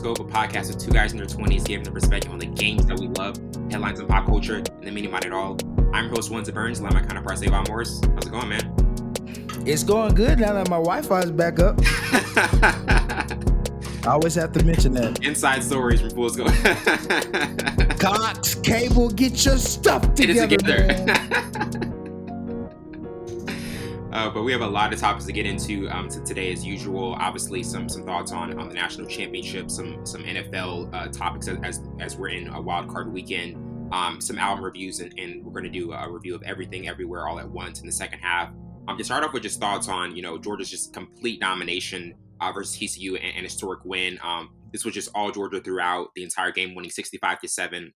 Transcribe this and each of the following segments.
Scope, a podcast with two guys in their 20s giving their perspective on the games that we love, headlines and pop culture, and the meaning behind it all. I'm your host, Wellington Burns, along my counterpart, Savon Morris. How's it going, man? It's going good now that my Wi-Fi is back up. I always have to mention that. Inside stories from Fool's Go. Cox, Cable, get your stuff together. But we have a lot of topics to get into today, as usual. Obviously, some thoughts on the national championship, some NFL topics as we're in a wild card weekend, some album reviews, and we're going to do a review of Everything Everywhere All at Once in the second half. To start off with just thoughts on Georgia's just complete domination versus TCU and historic win. This was just all Georgia throughout the entire game, winning 65-7 and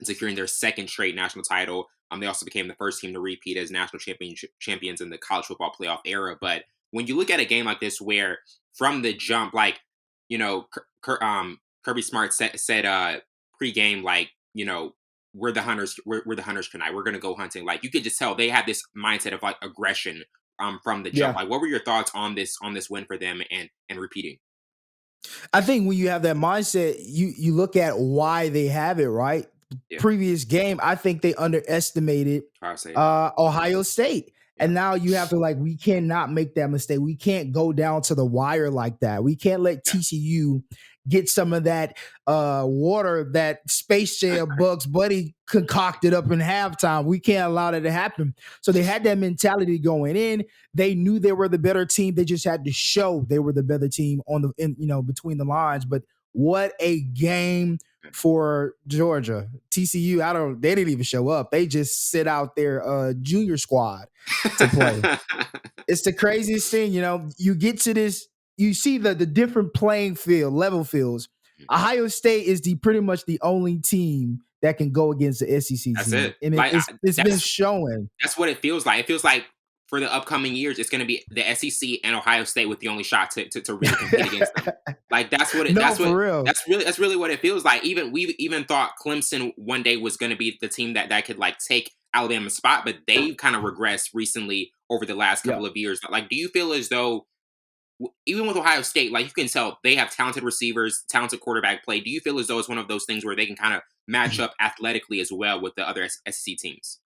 securing their second straight national title. They also became the first team to repeat as national champions in the college football playoff era. But when you look at a game like this, where from the jump, Kirby Smart said pre-game, we're the hunters. We're the hunters tonight. We're gonna go hunting. Like, you could just tell they had this mindset of aggression from the jump. Yeah. What were your thoughts on this win for them and repeating? I think when you have that mindset, you look at why they have it, right? Yeah. Previous game, I think they underestimated Ohio State. And now you have to we cannot make that mistake. We can't go down to the wire like that. We can't let TCU get some of that water that Space Jam Bugs Buddy concocted up in halftime. We can't allow that to happen. So they had that mentality going in. They knew they were the better team. They just had to show they were the better team between the lines. But what a game for Georgia. TCU, they didn't even show up. They just sit out their junior squad to play. It's the craziest thing, you get to this, you see the different playing field, level fields. Ohio State is pretty much the only team that can go against the SEC That's team. it. And it's been showing. That's what it feels like. It feels like for the upcoming years, it's going to be the SEC and Ohio State with the only shot to really compete against them. That's what it. No, that's what. For real. That's really what it feels like. We even thought Clemson one day was going to be the team that could take Alabama's spot, but they've kind of regressed recently over the last couple of years. Do you feel as though even with Ohio State, you can tell they have talented receivers, talented quarterback play? Do you feel as though it's one of those things where they can kind of match up athletically as well with the other SEC teams?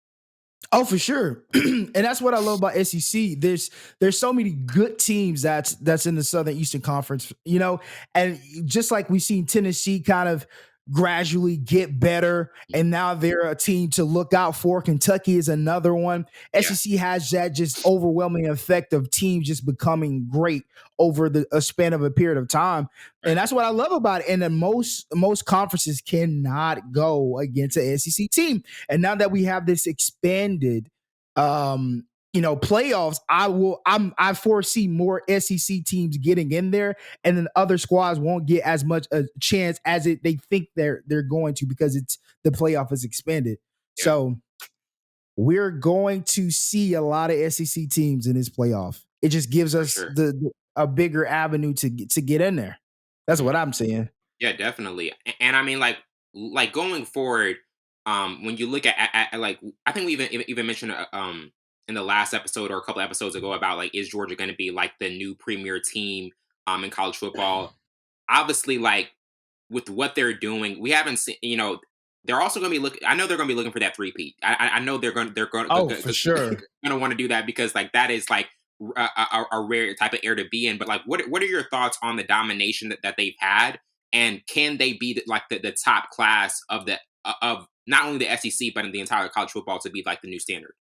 Oh, for sure. And that's what I love about SEC. There's so many good teams that's in the Southern Eastern Conference, and just like we've seen Tennessee kind of gradually get better, and now they're a team to look out for. Kentucky is another one. Yeah. SEC has that just overwhelming effect of teams just becoming great over a span of a period of time. And that's what I love about it. And then most conferences cannot go against an SEC team. And now that we have this expanded playoffs, I foresee more SEC teams getting in there, and then other squads won't get as much a chance as they think they're going to, because the playoff is expanded. Yeah. So we're going to see a lot of SEC teams in this playoff. It just gives us a bigger avenue to get in there. That's what I'm saying. Yeah, definitely. And I mean, going forward, when you look at I think we even mentioned in the last episode or a couple episodes ago about is Georgia going to be the new premier team in college football? Obviously, with what they're doing, we haven't seen. They're also going to be looking. I know they're going to be looking for that three-peat. I know they're going. Oh, for sure. Going to want to do that because that is a rare type of air to be in. But what are your thoughts on the domination that they've had, and can they be the top class of not only the SEC but in the entire college football to be the new standard?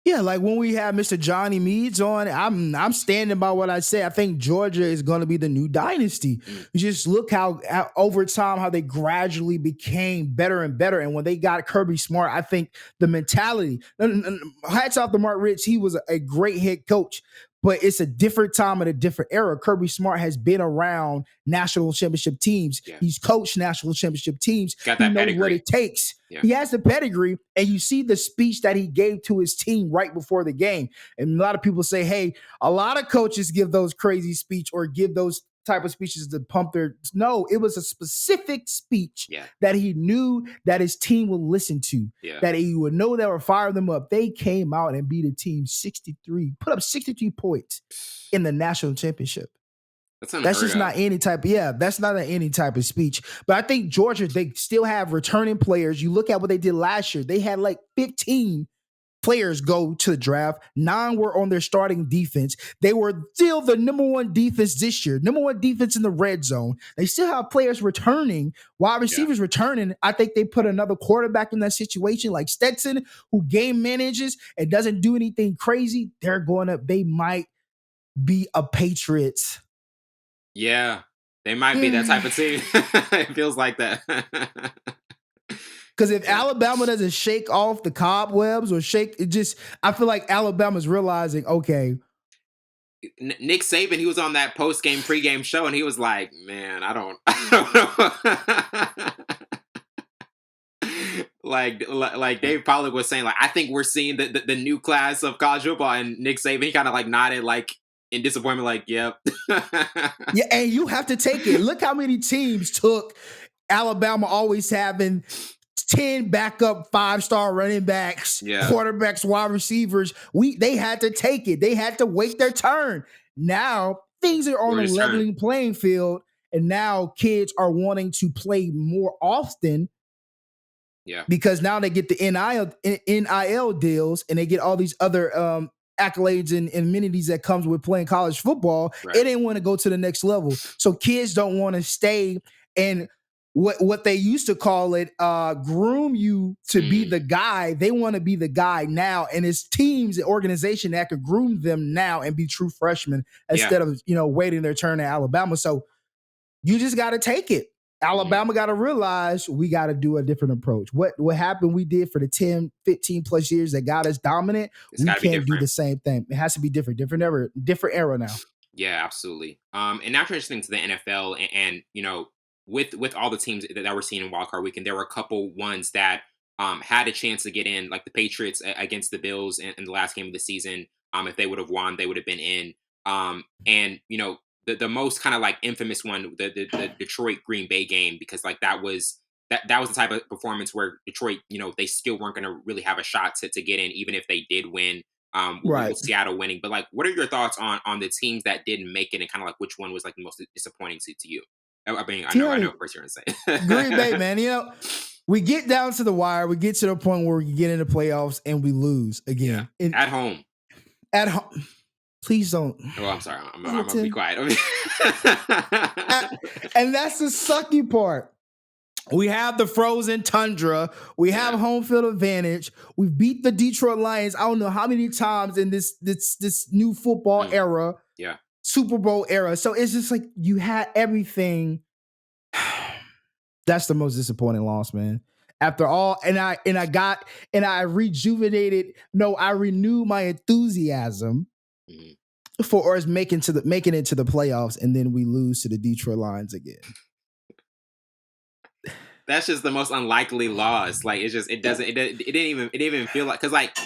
Yeah, when we have Mr. Johnny Meads on, I'm standing by what I say. I think Georgia is going to be the new dynasty. You just look how over time how they gradually became better and better. And when they got Kirby Smart, I think the mentality. Hats off to Mark Rich. He was a great head coach. But it's a different time and a different era. Kirby Smart has been around national championship teams. Yeah. He's coached national championship teams. Got that he knows pedigree. what it takes. Yeah. He has the pedigree, and you see the speech that he gave to his team right before the game. And a lot of people say, hey, a lot of coaches give those crazy speech or give those type of speeches to pump their. No, it was a specific speech that he knew that his team would listen to, that he would know that would fire them up. They came out and beat a team 63, put up 63 points in the national championship. That's just not any type. That's not any type of speech. But I think Georgia, they still have returning players. You look at what they did last year. They had like 15 players go to the draft. 9 were on their starting defense. They were still the number 1 defense this year, number 1 defense in the red zone. They still have players returning, wide receivers returning. I think they put another quarterback in that situation, like Stetson, who game manages and doesn't do anything crazy. They might be a Patriots. Yeah, they might be that type of team. It feels like that. Because if Alabama doesn't shake off the cobwebs or I feel like Alabama's realizing, okay. Nick Saban, he was on that post-game, pre-game show, and he was like, man, I don't know. like Dave Pollack was saying, like, I think we're seeing the new class of college football, and Nick Saban, he kind of like nodded, like, in disappointment, like, yep. Yeah, and you have to take it. Look how many teams took Alabama always having 10 backup 5-star running backs, quarterbacks, wide receivers. They had to take it. They had to wait their turn. Now things are on a leveling playing field, and now kids are wanting to play more often. Yeah. Because now they get the NIL deals, and they get all these other accolades and amenities that comes with playing college football. Right. It didn't want to go to the next level. So kids don't want to stay and what they used to call it, groom you to be the guy. They want to be the guy now. And it's teams and organization that could groom them now and be true freshmen instead of, waiting their turn at Alabama. So you just got to take it. Alabama got to realize we got to do a different approach. What happened we did for the 10, 15 plus years that got us dominant, we can't do the same thing. It has to be different era now. Yeah, absolutely. And now transitioning to the NFL and with all the teams that we're seeing in wildcard weekend, there were a couple ones that had a chance to get in, like the Patriots against the Bills in the last game of the season. If they would have won, they would have been in. And the most kind of like infamous one, the Detroit Green Bay game, because like that was the type of performance where Detroit, they still weren't going to really have a shot to get in, even if they did win. With Seattle winning. But like, what are your thoughts on the teams that didn't make it, and kind of like which one was like the most disappointing to you? I mean, I know of course you're gonna say Green Bay, man. We get down to the wire, we get to the point where we get into playoffs and we lose again. Yeah. At home. Please don't. Oh, I'm sorry. I'm gonna be quiet. And that's the sucky part. We have the frozen tundra. We have home field advantage. We beat the Detroit Lions. I don't know how many times in this new football era. Yeah. Super Bowl era. So it's just like you had everything. That's the most disappointing loss, man. After all, I renewed my enthusiasm for us making it to the playoffs, and then we lose to the Detroit Lions again. That's just the most unlikely loss. Like it didn't even feel like, because like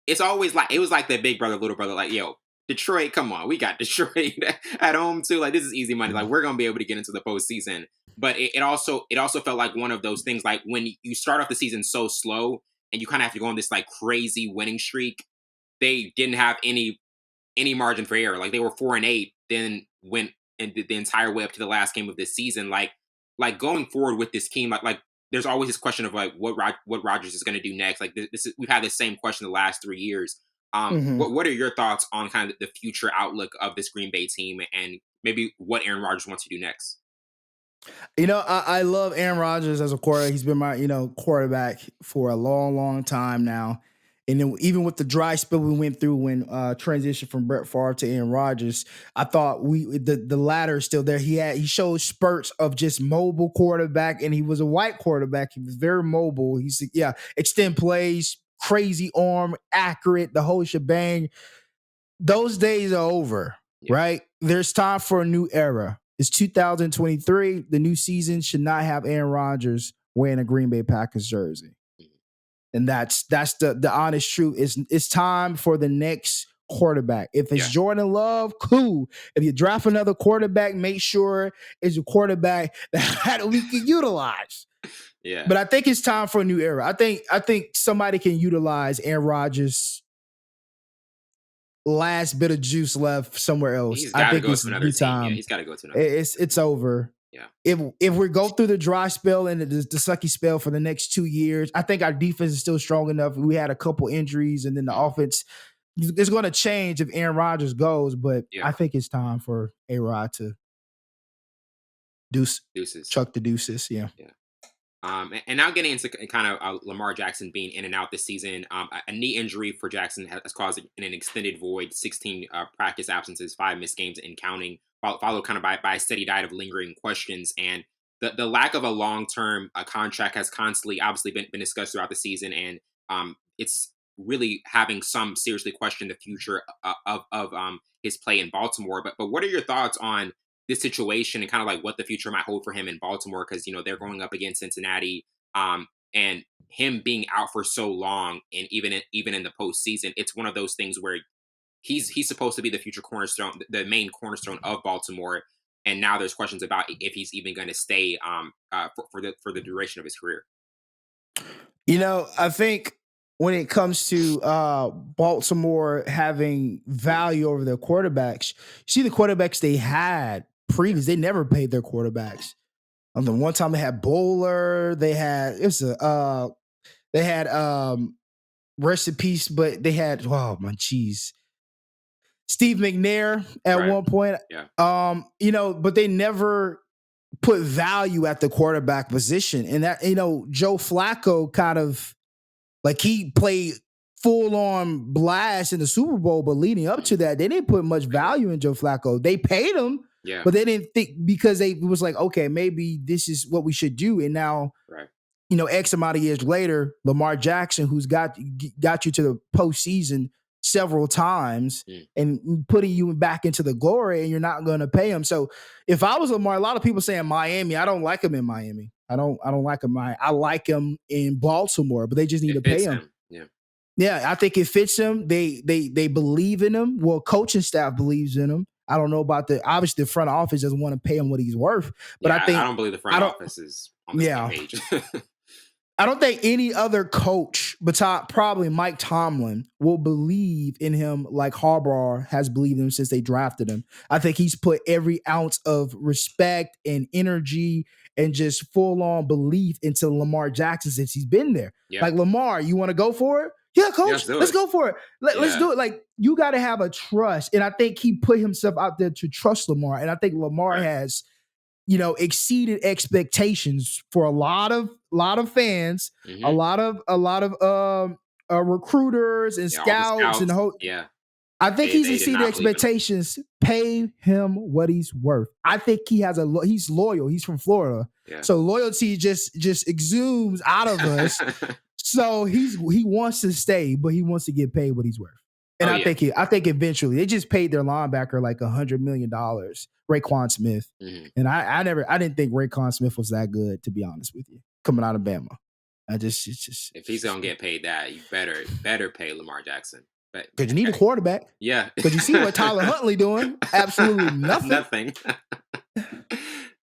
it's always like it was like that big brother little brother, like, yo, Detroit, come on, we got Detroit at home too. Like this is easy money. Like we're gonna be able to get into the postseason. But it also felt like one of those things, like when you start off the season so slow and you kind of have to go on this like crazy winning streak. They didn't have any margin for error. Like they were 4-8, then went and did the entire way up to the last game of this season. Like going forward with this team, like there's always this question of like what Rodgers is going to do next. Like we've had this same question the last 3 years. What are your thoughts on kind of the future outlook of this Green Bay team and maybe what Aaron Rodgers wants to do next? I love Aaron Rodgers as a quarterback. He's been my quarterback for a long, long time now. And then even with the dry spell we went through when transition from Brett Favre to Aaron Rodgers, I thought the ladder is still there. He showed spurts of just mobile quarterback, and he was a white quarterback. He was very mobile. He's extend plays, crazy arm, accurate, the whole shebang. Those days are over, right? There's time for a new era. It's 2023. The new season should not have Aaron Rodgers wearing a Green Bay Packers jersey. And that's the honest truth. It's time for the next quarterback. If it's Jordan Love, cool. If you draft another quarterback, make sure it's a quarterback that we can utilize. Yeah. But I think it's time for a new era. I think somebody can utilize Aaron Rodgers last bit of juice left somewhere else. I think it's another team. time. Yeah, he's got to go to another. It's over. Yeah. If we go through the dry spell and the sucky spell for the next 2 years, I think our defense is still strong enough. We had a couple injuries, and then the offense is going to change if Aaron Rodgers goes. But I think it's time for A-Rod to deuces. Chuck the deuces. Yeah. And now getting into kind of Lamar Jackson being in and out this season, a knee injury for Jackson has caused an extended void, 16 practice absences, 5 missed games and counting, followed kind of by a steady diet of lingering questions. And the lack of a long-term contract has constantly, obviously, been discussed throughout the season. And it's really having some seriously question the future of his play in Baltimore. But what are your thoughts on this situation and kind of like what the future might hold for him in Baltimore? Because, they're going up against Cincinnati, and him being out for so long, and even in the postseason, it's one of those things where he's supposed to be the future cornerstone, the main cornerstone of Baltimore. And now there's questions about if he's even going to stay for the duration of his career. I think when it comes to Baltimore having value over their quarterbacks, you see the quarterbacks they had previous, they never paid their quarterbacks. The one time they had Bowler, they had rest in peace, but they had Steve McNair at one point. Yeah. But they never put value at the quarterback position. And that, Joe Flacco kind of like he played full on blast in the Super Bowl, but leading up to that, they didn't put much value in Joe Flacco. They paid him, but they didn't think, because it was like, okay, maybe this is what we should do. And now, X amount of years later, Lamar Jackson, who's got you to the postseason several times and putting you back into the glory, and you're not going to pay him. So if I was Lamar, a lot of people saying Miami, I don't like him in Miami. I don't like him. I like him in Baltimore, but they just need to pay him. Yeah, I think it fits him. They believe in him. Well, coaching staff believes in him. I don't know about obviously the front office doesn't want to pay him what he's worth. But I don't believe the front office is on the same page. I don't think any other coach, besides probably Mike Tomlin, will believe in him like Harbaugh has believed in him since they drafted him. I think he's put every ounce of respect and energy and just full-on belief into Lamar Jackson since he's been there. Yeah. Like, Lamar, you want to go for it? Yeah, coach, let's go for it. Let's do it. Like, you got to have a trust. And I think he put himself out there to trust Lamar. And I think Lamar has exceeded expectations for a lot of fans, a lot of recruiters and scouts and the whole. Yeah, I think he's exceeded expectations. Pay him what he's worth. I think he's loyal. He's from Florida, so loyalty just exudes out of us. So he wants to stay, but he wants to get paid what he's worth. And I think eventually they just paid their linebacker like $100 million, Raekwon Smith. And I didn't think Raekwon Smith was that good, to be honest with you, coming out of Bama. It's just if he's gonna get paid that, you better pay Lamar Jackson. Because you need a quarterback. Yeah. Because you see what Tyler Huntley doing? Absolutely nothing. Nothing.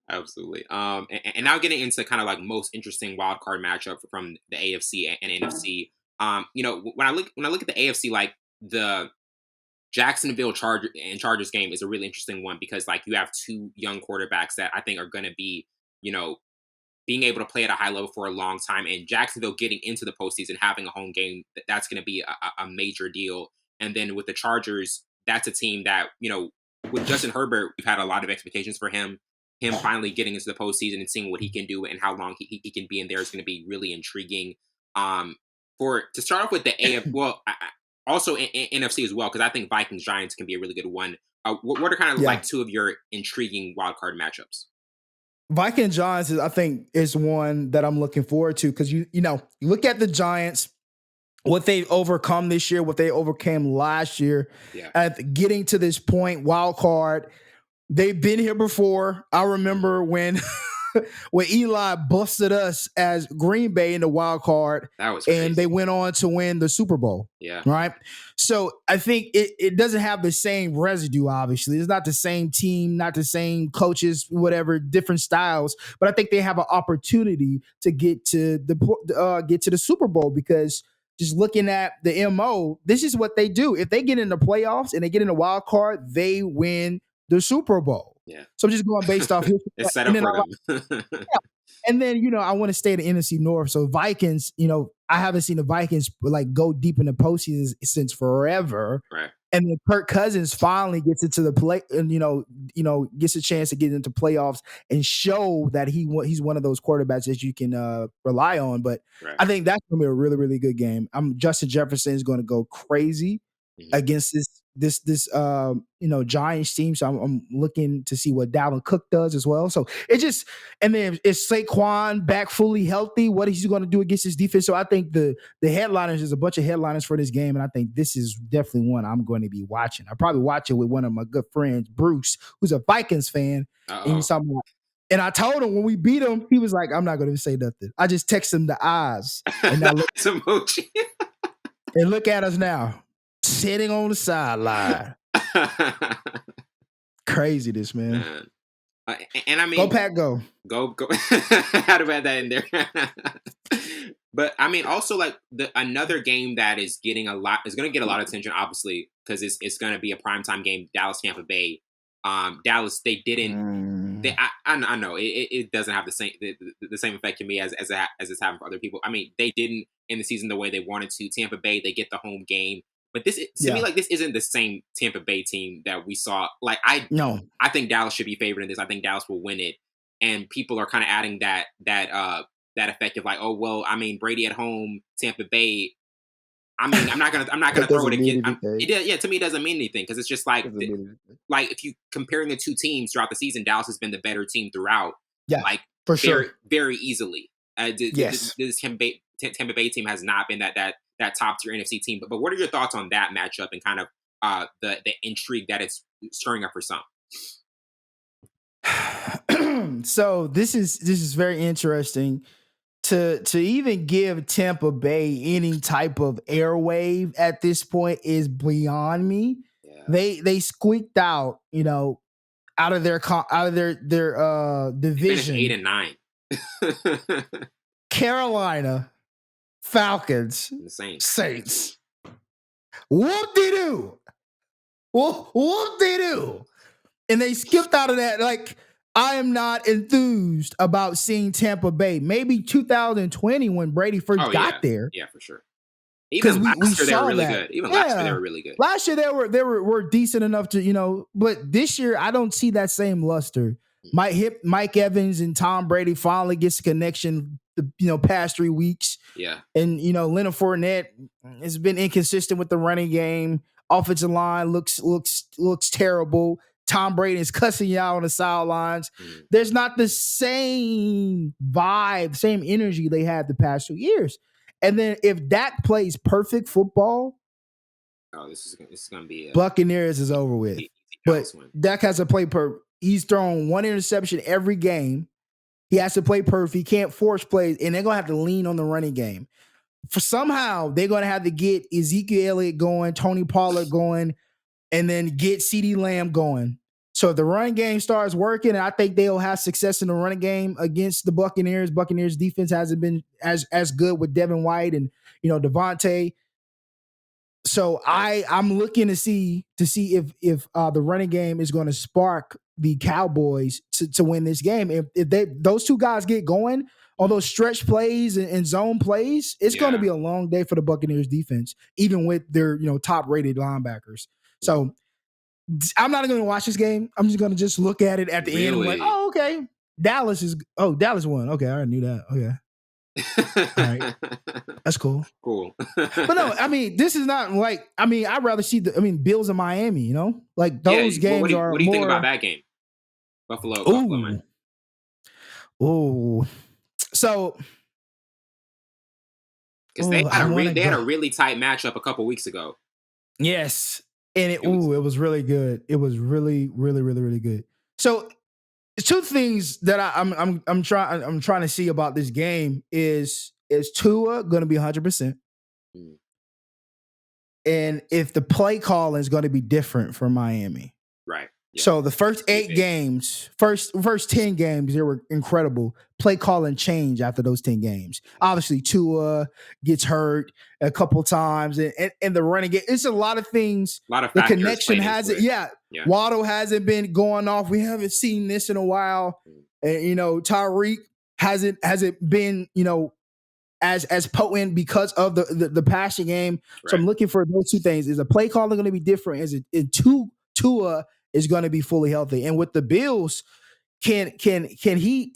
Absolutely. And now getting into kind of like most interesting wild card matchup from the AFC and NFC. When I look at the AFC, like the Jacksonville Chargers game is a really interesting one, because like you have two young quarterbacks that I think are going to be, being able to play at a high level for a long time, and Jacksonville getting into the postseason, having a home game, that's going to be a major deal. And then with the Chargers, that's a team that, with Justin Herbert, we've had a lot of expectations for him finally getting into the postseason and seeing what he can do and how long he can be in there is going to be really intriguing. To start off with the AF, well, also in NFC as well, because I think Vikings Giants can be a really good one. What are kind of like two of your intriguing wild card matchups? Vikings Giants I think is one that I'm looking forward to, because you look at the Giants, what they've overcome this year, what they overcame last year, at getting to this point, wild card. They've been here before. I remember when Eli busted us as Green Bay in the wild card, that was crazy. And they went on to win the Super Bowl. Yeah. Right. So I think it doesn't have the same residue, obviously. It's not the same team, not the same coaches, whatever, different styles. But I think they have an opportunity to get to the Super Bowl, because just looking at the MO, this is what they do. If they get in the playoffs and they get in the wild card, they win the Super Bowl. Yeah. So I'm just going based off history. It's set up for them. Yeah. And then, I want to stay in the NFC North. So Vikings, I haven't seen the Vikings like go deep in the postseason since forever. Right. And then Kirk Cousins finally gets into the play and, gets a chance to get into playoffs and show that he's one of those quarterbacks that you can rely on. But right. I think that's going to be a really, really good game. Justin Jefferson is going to go crazy against this Giants team. So I'm looking to see what Dalvin Cook does as well. So and then is Saquon back fully healthy? What is he going to do against this defense? So I think the headliners, there's a bunch of headliners for this game, and I think this is definitely one I'm going to be watching. I'll probably watch it with one of my good friends, Bruce, who's a Vikings fan. And he's talking about, and I told him when we beat him, he was like, I'm not going to say nothing. I just text him the eyes. And now look, emoji. And look at us now. Sitting on the sideline. Craziness, man. And I mean, go Pack, go. Go. How to add that in there? But I mean, also like another game that is going to get a lot of attention, obviously, because it's going to be a primetime game. Dallas, Tampa Bay. Dallas, they didn't. I know it doesn't have the same effect to me as it's having for other people. I mean, they didn't end the season the way they wanted to. Tampa Bay, they get the home game. But to me, like, this isn't the same Tampa Bay team that we saw. Like, I think Dallas should be favored in this. I think Dallas will win it. And people are kind of adding that effect of like, oh well, I mean, Brady at home, Tampa Bay. I mean, I'm not gonna throw it again. To me, it doesn't mean anything because it's just like if you comparing the two teams throughout the season, Dallas has been the better team throughout. Yeah, like for sure, very easily. Yes, this Tampa Bay team has not been that top tier NFC team. But what are your thoughts on that matchup and kind of the intrigue that it's stirring up for some? So this is very interesting. To even give Tampa Bay any type of airwave at this point is beyond me. Yeah. They squeaked out, out of their division. 8-9. Carolina, Falcons, Saints. Whoop-de-doo. Whoop-de-doo. And they skipped out of that. Like, I am not enthused about seeing Tampa Bay. Maybe 2020 when Brady first got there. Yeah, for sure. Even last year they were really good. Last year they were really good. Last year they were decent enough to, but this year I don't see that same luster. Mike Evans and Tom Brady finally gets a connection the past 3 weeks. Yeah. And Leonard Fournette has been inconsistent with the running game. Offensive line looks terrible. Tom Brady is cussing you out on the sidelines. There's not the same vibe, same energy they had the past 2 years. And then if Dak plays perfect football, this is going to be Buccaneers is over with. But Dak has to play he's thrown one interception every game. He has to play perfect. He can't force plays, and they're going to have to lean on the running game. Somehow they're going to have to get Ezekiel Elliott going, Tony Pollard going, and then get CeeDee Lamb going. So if the running game starts working, and I think they'll have success in the running game against the Buccaneers. Buccaneers defense hasn't been as good with Devin White and Devontae. So I'm looking to see if the running game is going to spark the Cowboys to win this game. If those two guys get going on those stretch plays and zone plays, it's going to be a long day for the Buccaneers defense, even with their top rated linebackers. So I'm not going to watch this game. I'm just going to just look at it at the end. Like, oh, okay. Dallas won. Okay, I already knew that. Okay. All right. That's cool. Cool. But no, I mean, this is not like, I'd rather see Bills in Miami, like those games what do you think about that game? Buffalo. Man. Ooh. So, because they had a really tight matchup a couple weeks ago. Yes. And it was really good. It was really, really, really, really good. So, two things that I'm trying to see about this game is Tua going to be 100%, and if the play calling is going to be different for Miami, right? Yeah. So the first 8 games, first 10 games, they were incredible. Play calling changed after those 10 games. Obviously, Tua gets hurt a couple times, and the running game. It's a lot of things. A lot of the connection hasn't. Yeah. Waddle hasn't been going off. We haven't seen this in a while. And, Tyreek hasn't been, as potent because of the passing game. Right. So I'm looking for those two things. Is a play calling going to be different? Is it Tua is going to be fully healthy? And with the Bills, can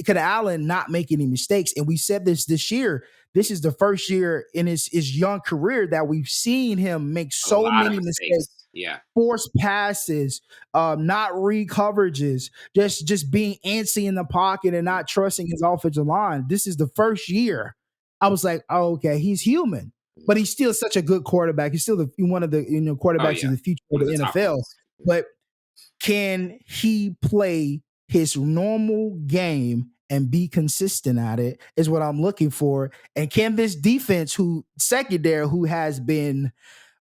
Allen not make any mistakes? And we said this year. This is the first year in his young career that we've seen him make so many mistakes. Yeah. Forced passes, not read coverages, just being antsy in the pocket and not trusting his offensive line. This is the first year. I was like, oh, okay, he's human, but he's still such a good quarterback. He's still one of the quarterbacks of the future of the NFL. But can he play his normal game and be consistent at it is what I'm looking for. And can this defense, secondary, who has been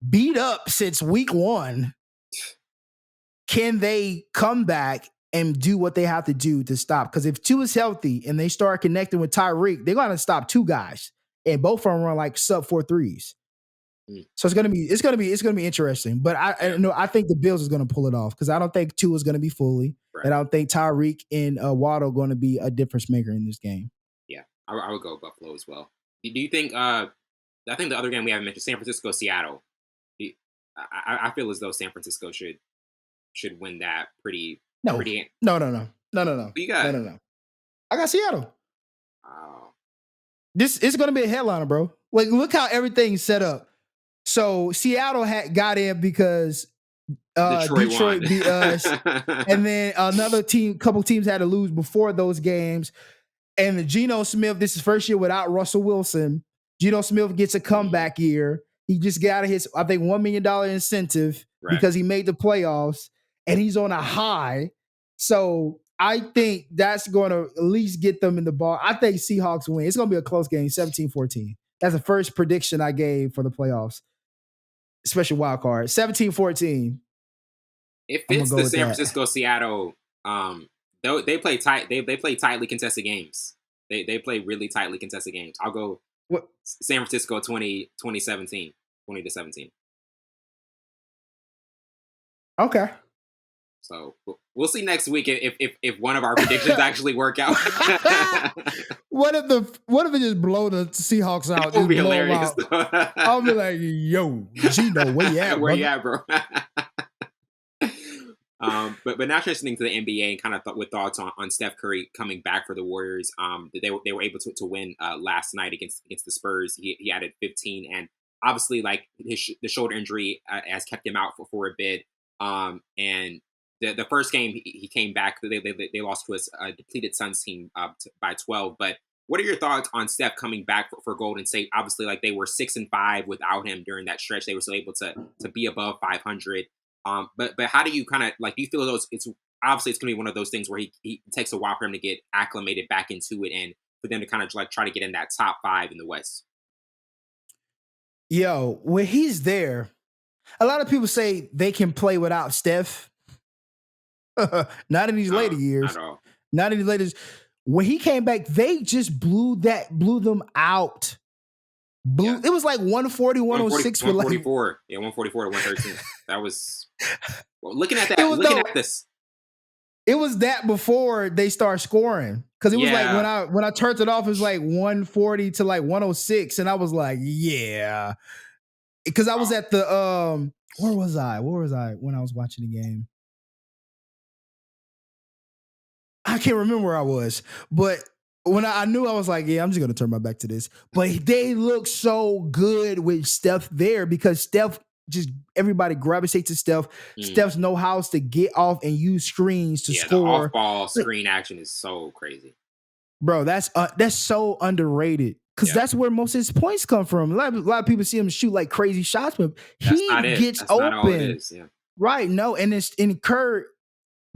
beat up since week 1, can they come back and do what they have to do to stop? Because if 2 is healthy and they start connecting with Tyreek, they're going to stop 2 guys, and both of them run like sub 4 threes. So it's gonna be interesting. But I think the Bills is gonna pull it off because I don't think 2 is gonna be fully, and I don't think Tyreek and Waddle going to be a difference maker in this game. Yeah, I would go Buffalo as well. Do you think? I think the other game we haven't mentioned, San Francisco, Seattle. I feel as though San Francisco should win that pretty. No. Who you got? No. I got Seattle. Oh. This is going to be a headliner, bro. Like, look how everything's set up. So Seattle got in because Detroit beat us, and then couple teams had to lose before those games. And Geno Smith, this is first year without Russell Wilson. Geno Smith gets a comeback year. He just got his, I think, $1 million incentive because he made the playoffs, and he's on a high. So I think that's going to at least get them in the ball. I think Seahawks win. It's going to be a close game, 17-14. That's the first prediction I gave for the playoffs. Special wild card, 17-14. It fits the San Francisco Seattle. They play tight. They play tightly contested games. They play really tightly contested games. I'll go San Francisco 20-17. Okay. So we'll see next week if one of our predictions actually work out. What if it just blow the Seahawks out? That would be hilarious. I'll be like, yo, Gino, where you at? Where you at, bro? But now transitioning to the NBA and kind of with thoughts on Steph Curry coming back for the Warriors. They were able to win last night against the Spurs. He added 15, and obviously like the shoulder injury has kept him out for a bit. And the first game he came back. They lost to a depleted Suns team by 12. But what are your thoughts on Steph coming back for Golden State? Obviously, like they were 6-5 without him during that stretch. They were still able to be above 500. But how do you kind of like? Do you feel those? It's obviously it's going to be one of those things where he takes a while for him to get acclimated back into it, and for them to kind of like try to get in that top 5 in the West. Yo, when he's there, a lot of people say they can play without Steph. Not in these later years. Not in these later. When he came back, they just blew them out. It was like 140, 106 for 144. Like, 144 to 113. That was looking at that. At this. It was that before they start scoring. Because it was like when I turned it off, it was like 140 to like 106. And I was like, yeah. Because I was at the where was I when I was watching the game? I can't remember where I was, but when I knew, I was like, yeah, I'm just going to turn my back to this. But they look so good with Steph there because Steph, just everybody gravitates to Steph. Steph's know how to get off and use screens to score. The off-ball screen action is so crazy. Bro, that's so underrated because that's where most of his points come from. A lot of people see him shoot like crazy shots, but he gets open. Not all it is. Yeah. Right, no, and Kerr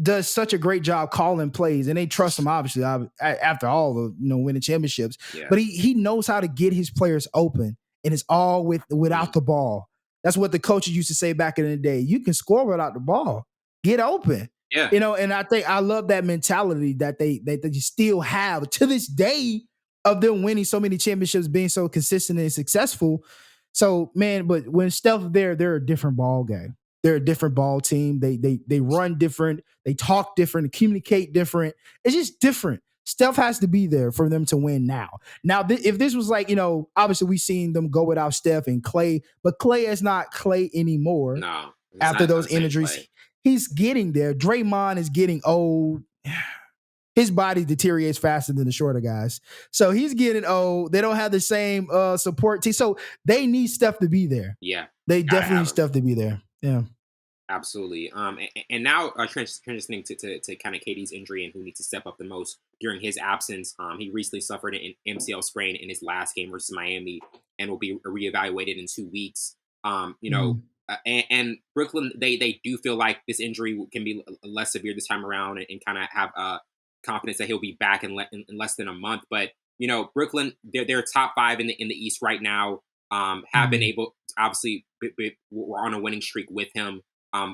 does such a great job calling plays, and they trust him obviously after all the winning championships. Yeah. But he knows how to get his players open, and it's all without the ball. That's what the coaches used to say back in the day. You can score without the ball. Get open. Yeah. And I think I love that mentality that they still have to this day of them winning so many championships, being so consistent and successful. So, man, but when Steph there, they're a different ball game. They're a different ball team. They run different. They talk different. Communicate different. It's just different. Steph has to be there for them to win now. Now, if this was like, obviously we've seen them go without Steph and Clay, but Clay is not Clay anymore. No, after those injuries, he's getting there. Draymond is getting old. His body deteriorates faster than the shorter guys. So he's getting old. They don't have the same support team. So they need Steph to be there. Yeah. They definitely need Steph to be there. Yeah. Absolutely. And now transitioning to kind of KD's injury and who needs to step up the most during his absence. He recently suffered an MCL sprain in his last game versus Miami and will be reevaluated in 2 weeks. And Brooklyn, they do feel like this injury can be less severe this time around and kind of have confidence that he'll be back in less than a month. But, Brooklyn, they're top 5 in the East right now. Have been able, obviously, we're on a winning streak with him.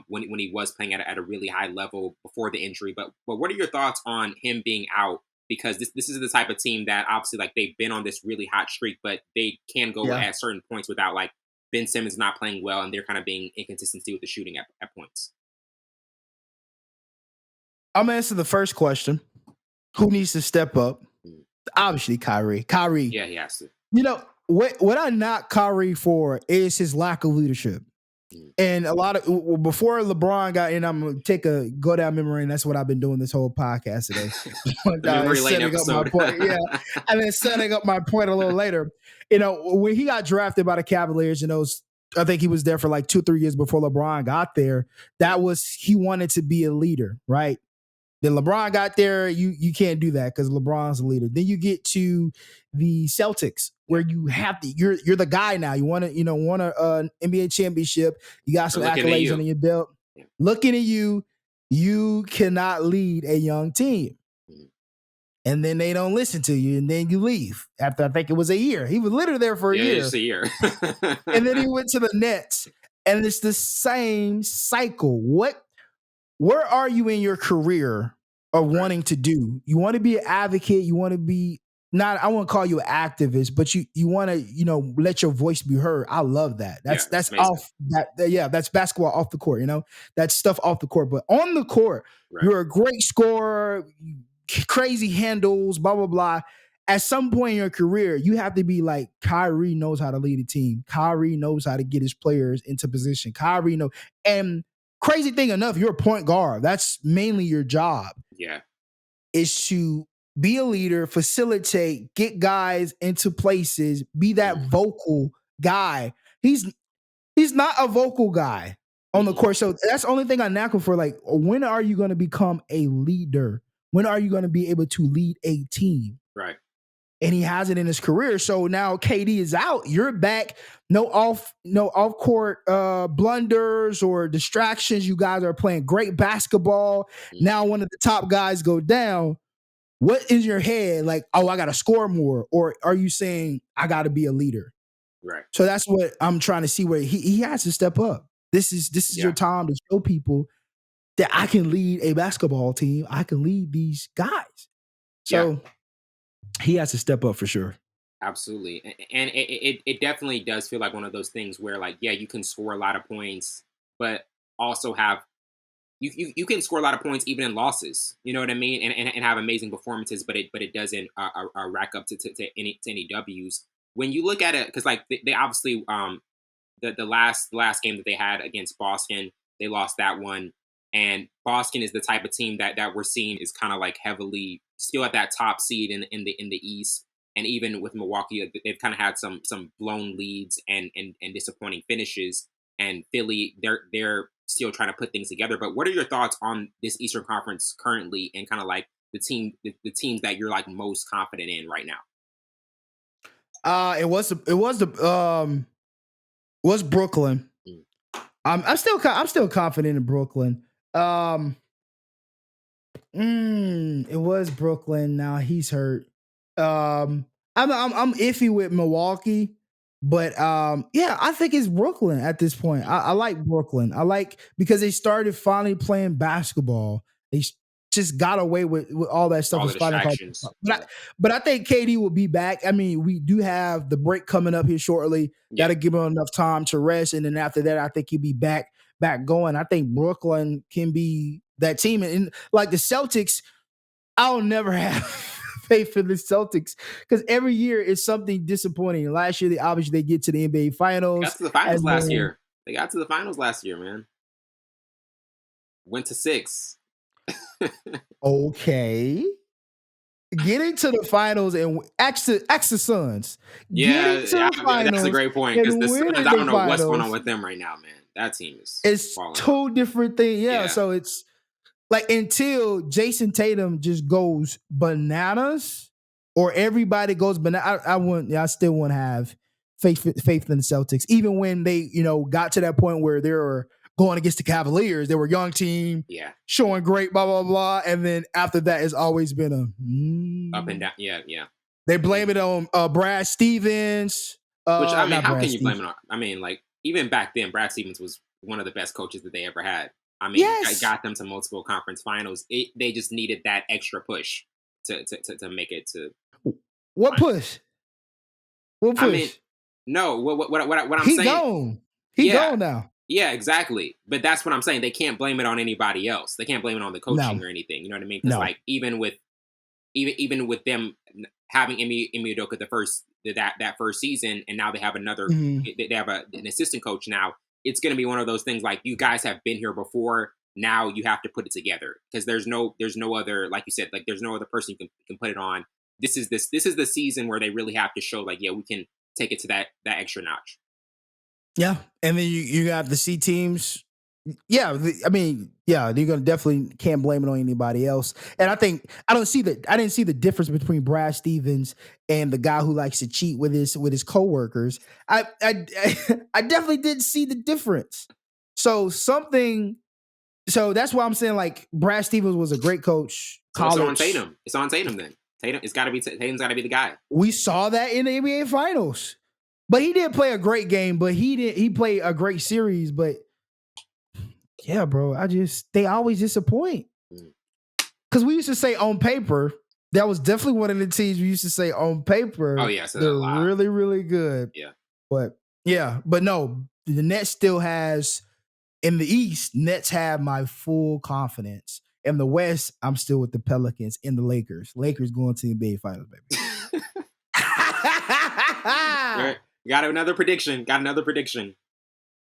When he was playing at a really high level before the injury. But what are your thoughts on him being out? Because this is the type of team that obviously like they've been on this really hot streak, but they can go at certain points without like Ben Simmons not playing well and they're kind of being inconsistency with the shooting at points. I'm gonna answer the first question. Who needs to step up? Obviously, Kyrie. Yeah, he has to. What I knock Kyrie for is his lack of leadership. And a lot of before LeBron got in, I'm gonna go down memory lane. That's what I've been doing this whole podcast today. Memory lane episode. And then setting up my point a little later. When he got drafted by the Cavaliers, I think he was there for like 2-3 years before LeBron got there. That was he wanted to be a leader, right? Then LeBron got there. You can't do that because LeBron's a leader. Then you get to the Celtics where you have to. You're the guy now. You want to won an NBA championship. You got some accolades under your belt. Yeah. Looking at you, you cannot lead a young team. And then they don't listen to you, and then you leave after I think it was a year. He was literally there for a year. Just a year. And then he went to the Nets, and it's the same cycle. Where are you in your career of wanting to do? You want to be an advocate. You want to be I won't call you an activist, but you want to, let your voice be heard. I love that. That's off that. That's basketball off the court, that's stuff off the court, but on the court, you're a great scorer, crazy handles, blah, blah, blah. At some point in your career, you have to be like, Kyrie knows how to lead a team. Kyrie knows how to get his players into position. Kyrie knows. And crazy thing enough, you're a point guard. That's mainly your job. Yeah. Is to be a leader, facilitate, get guys into places, be that vocal guy. He's not a vocal guy on the court. So that's the only thing I knack him for. Like, when are you going to become a leader? When are you going to be able to lead a team? Right. And he has it in his career. So now KD is out. You're back. No off court blunders or distractions. You guys are playing great basketball. Now one of the top guys go down. What is your head like? Oh, I got to score more, or are you saying I got to be a leader? Right. So that's what I'm trying to see. Where he has to step up. This is your time to show people that I can lead a basketball team. I can lead these guys. So. Yeah. He has to step up for sure. Absolutely. And it definitely does feel like one of those things where, like, yeah, you can score a lot of points, but also have you can score a lot of points even in losses. You know what I mean? And have amazing performances, but it doesn't rack up to any W's. When you look at it, because like they obviously the last game that they had against Boston, they lost that one. And Boston is the type of team that we're seeing is kind of like heavily still at that top seed in the East. And even with Milwaukee, they've kind of had some blown leads and disappointing finishes. And Philly, they're still trying to put things together. But what are your thoughts on this Eastern Conference currently, and kind of like the teams that you're like most confident in right now? It was Brooklyn. I'm still confident in Brooklyn. It was Brooklyn. Now he's hurt. I'm iffy with Milwaukee. But yeah, I think it's Brooklyn at this point. I like Brooklyn. I like because they started finally playing basketball. They just got away with all that stuff. All the distractions. But I think KD will be back. I mean, we do have the break coming up here shortly. That'll give him enough time to rest, and then after that, I think he'll be back going. I think Brooklyn can be that team, and like the Celtics, I'll never have faith in the Celtics because every year is something disappointing. Last year, they get to the NBA Finals. They got to the finals last year. They got to the finals last year, man. Went to 6. Okay. Getting to the finals and ask the Suns. That's a great point because the Suns, I don't know what's going on with them right now, man. That team is two different things. Yeah, so it's like until Jason Tatum just goes bananas or everybody goes bananas, I still wouldn't have faith in the Celtics. Even when they, got to that point where they were going against the Cavaliers, they were a young team, showing great, blah, blah, blah. And then after that, it's always been up and down. Yeah. They blame it on Brad Stevens. Which, I mean, how can you blame it on? I mean, like, even back then, Brad Stevens was one of the best coaches that they ever had. I mean, I got them to multiple conference finals. They just needed that extra push to make it to. What push? What push? I mean, no. What I'm saying? Gone. He gone now. Yeah, exactly. But that's what I'm saying. They can't blame it on anybody else. They can't blame it on the coaching or anything. You know what I mean? Because like even with them having Emi Udoka that first season, and now they have another. They have an assistant coach now. It's going to be one of those things like you guys have been here before. Now you have to put it together because there's no other, like you said, like there's no other person you can put it on. This is the season where they really have to show like, we can take it to that extra notch. Yeah. And then you got the C teams. Yeah. They're going to definitely can't blame it on anybody else. And I didn't see the difference between Brad Stevens and the guy who likes to cheat with his coworkers. I definitely didn't see the difference. So that's why I'm saying like Brad Stevens was a great coach. It's on Tatum. It's on Tatum then. Tatum's got to be the guy. We saw that in the NBA Finals. But he did play a great game, but he played a great series, but yeah, bro, they always disappoint. Because we used to say on paper, that was definitely one of the teams we used to say on paper. Oh, yeah. So they're really, really good. Yeah. But no, the Nets still has, in the East, Nets have my full confidence. In the West, I'm still with the Pelicans and the Lakers. Lakers going to the NBA Finals, baby. Got another prediction.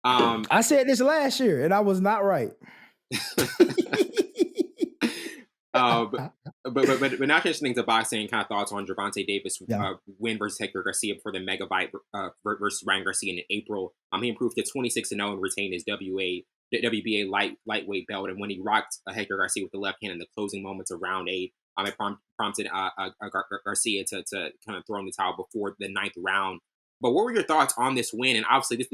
I said this last year, and I was not right. But now transitioning to boxing, kind of thoughts on Gervonta Davis win versus Hector Garcia for the mega fight versus Ryan Garcia in April. He improved to 26-0 and retained his WBA lightweight belt. And when he rocked Hector Garcia with the left hand in the closing moments of round 8, it prompted Garcia to kind of throw in the towel before the 9th round. But what were your thoughts on this win? And obviously, this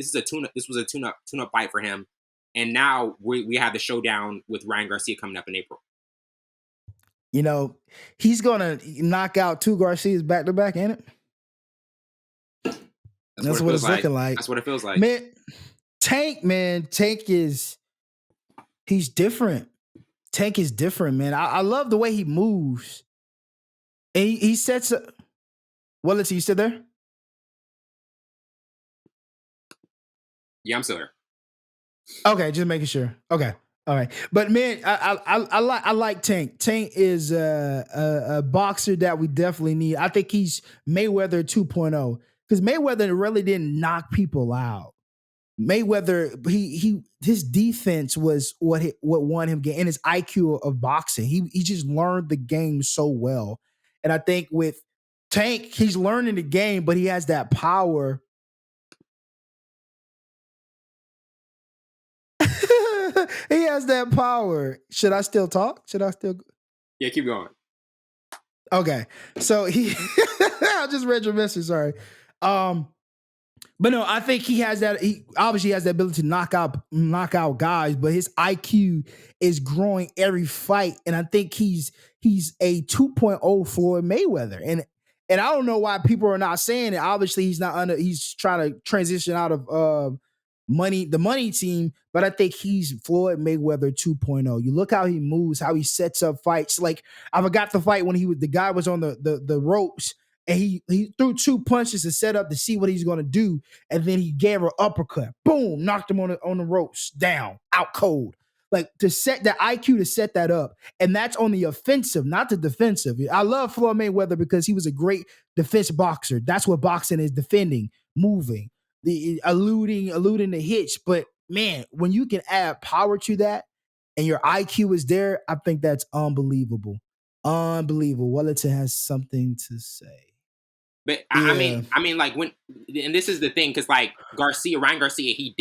was a tune-up fight for him. And now we have the showdown with Ryan Garcia coming up in April. He's going to knock out 2 Garcias back-to-back, ain't it? That's what it's looking like. That's what it feels like. Man, Tank he's different. Tank is different, man. I love the way he moves. And he sets up. Wellington, you still there? Yeah, I'm still there. Okay, just making sure. Okay. All right. But man, I like Tank. Tank is a boxer that we definitely need. I think he's Mayweather 2.0 because Mayweather really didn't knock people out. Mayweather, his defense was what won him game and his IQ of boxing. He just learned the game so well. And I think with Tank, he's learning the game, but he has that power. He has that power. Should I still talk? Yeah, keep going. Okay. So I just read your message, sorry. But no, I think he has that. He obviously has the ability to knock out guys, but his IQ is growing every fight. And I think he's a 2.0 Floyd Mayweather. And I don't know why people are not saying it. Obviously, he's trying to transition out of the money team, but I think he's Floyd Mayweather 2.0. You look how he moves, how he sets up fights. Like, I forgot the fight when the guy was on the ropes and he threw 2 punches to set up to see what he's going to do, and then he gave her uppercut. Boom, knocked him on the ropes, down, out cold. Like, to set the IQ to set that up. And that's on the offensive, not the defensive. I love Floyd Mayweather because he was a great defense boxer. That's what boxing is, defending, moving, the eluding the hits. But man, when you can add power to that and your IQ is there, I think that's unbelievable. Unbelievable. Wellington has something to say. But yeah. I mean, like, when, and this is the thing, because like Ryan Garcia, he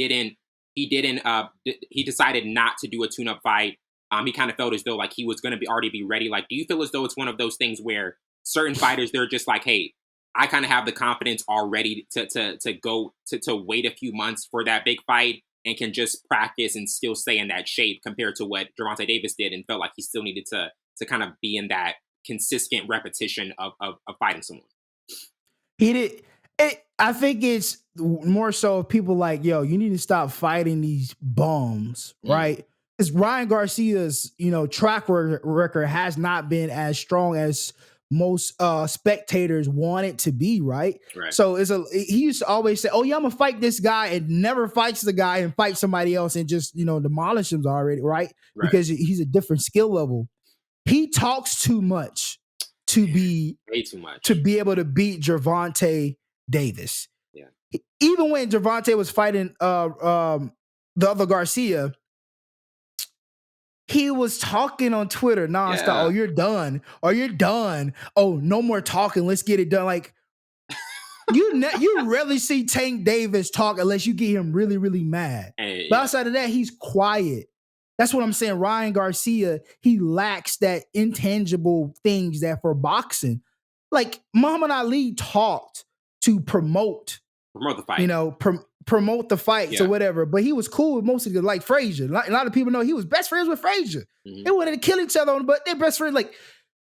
decided not to do a tune-up fight. He kind of felt as though like he was going to already be ready. Like, do you feel as though it's one of those things where certain fighters, they're just like, hey, I kind of have the confidence already to wait a few months for that big fight and can just practice and still stay in that shape, compared to what Gervonta Davis did and felt like he still needed to kind of be in that consistent repetition of fighting someone? He did. I think it's more so people like, yo, you need to stop fighting these bums, right? Because Ryan Garcia's, track record has not been as strong as most spectators want it to be, right? So he used to always say, oh yeah, I'm gonna fight this guy, and never fights the guy and fights somebody else and just, demolish him already, right? Because he's a different skill level. He talks too much to be way too much to be able to beat Gervonta Davis. Yeah. Even when Gervonta was fighting the other Garcia, he was talking on Twitter nonstop. Yeah. Oh, you're done. Or you're done. Oh, no more talking. Let's get it done. Like, you rarely see Tank Davis talk unless you get him really, really mad. Hey, but outside of that, he's quiet. That's what I'm saying. Ryan Garcia, he lacks that intangible things that for boxing. Like, Muhammad Ali talked to promote the fight. Promote the fights or whatever. But he was cool with most of the, like Frazier. A lot of people know he was best friends with Frazier. They wanted to kill each other, but they're best friends. Like,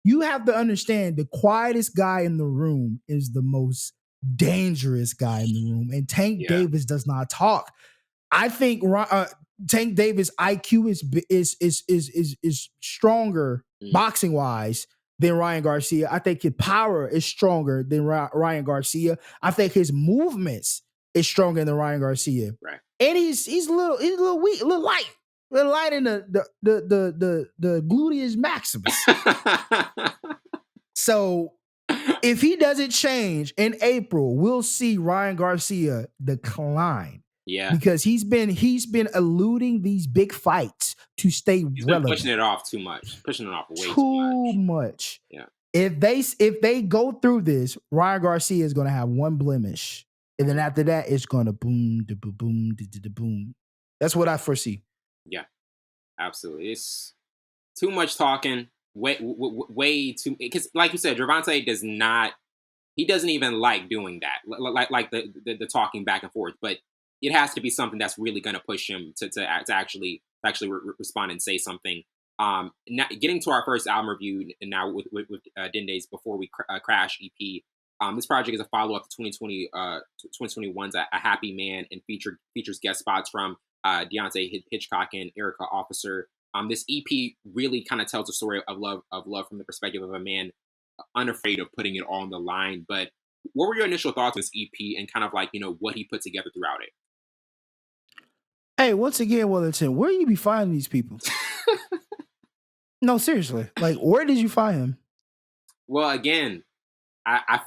you have to understand, the quietest guy in the room is the most dangerous guy in the room. And Tank Davis does not talk. I think Tank Davis' IQ is stronger boxing wise than Ryan Garcia. I think his power is stronger than Ryan Garcia. I think his movements is stronger than Ryan Garcia. Right. And he's a little weak, a little light in the gluteus maximus. So if he doesn't change in April, we'll see Ryan Garcia decline. Yeah, because he's been eluding these big fights to stay relevant. Pushing it off too much. Pushing it off way too much. Yeah. If they go through this, Ryan Garcia is going to have one blemish, and then after that, it's going to boom, boom. That's what I foresee. Yeah, absolutely. It's too much talking. Way too. Because, like you said, Gervonta doesn't even like doing that. Like the talking back and forth, but it has to be something that's really going to push him to actually respond and say something. Now, getting to our first album review now with Dende's Before We Crash EP. This project is a follow-up to 2021's A Happy Man, and features guest spots from Deontay Hitchcock and Erica Officer. This EP really kind of tells a story of love from the perspective of a man unafraid of putting it all on the line. But what were your initial thoughts on this EP and kind of like, what he put together throughout it? Hey, once again, Wellington, where you be finding these people? No, seriously. Like, where did you find him? Well, again, I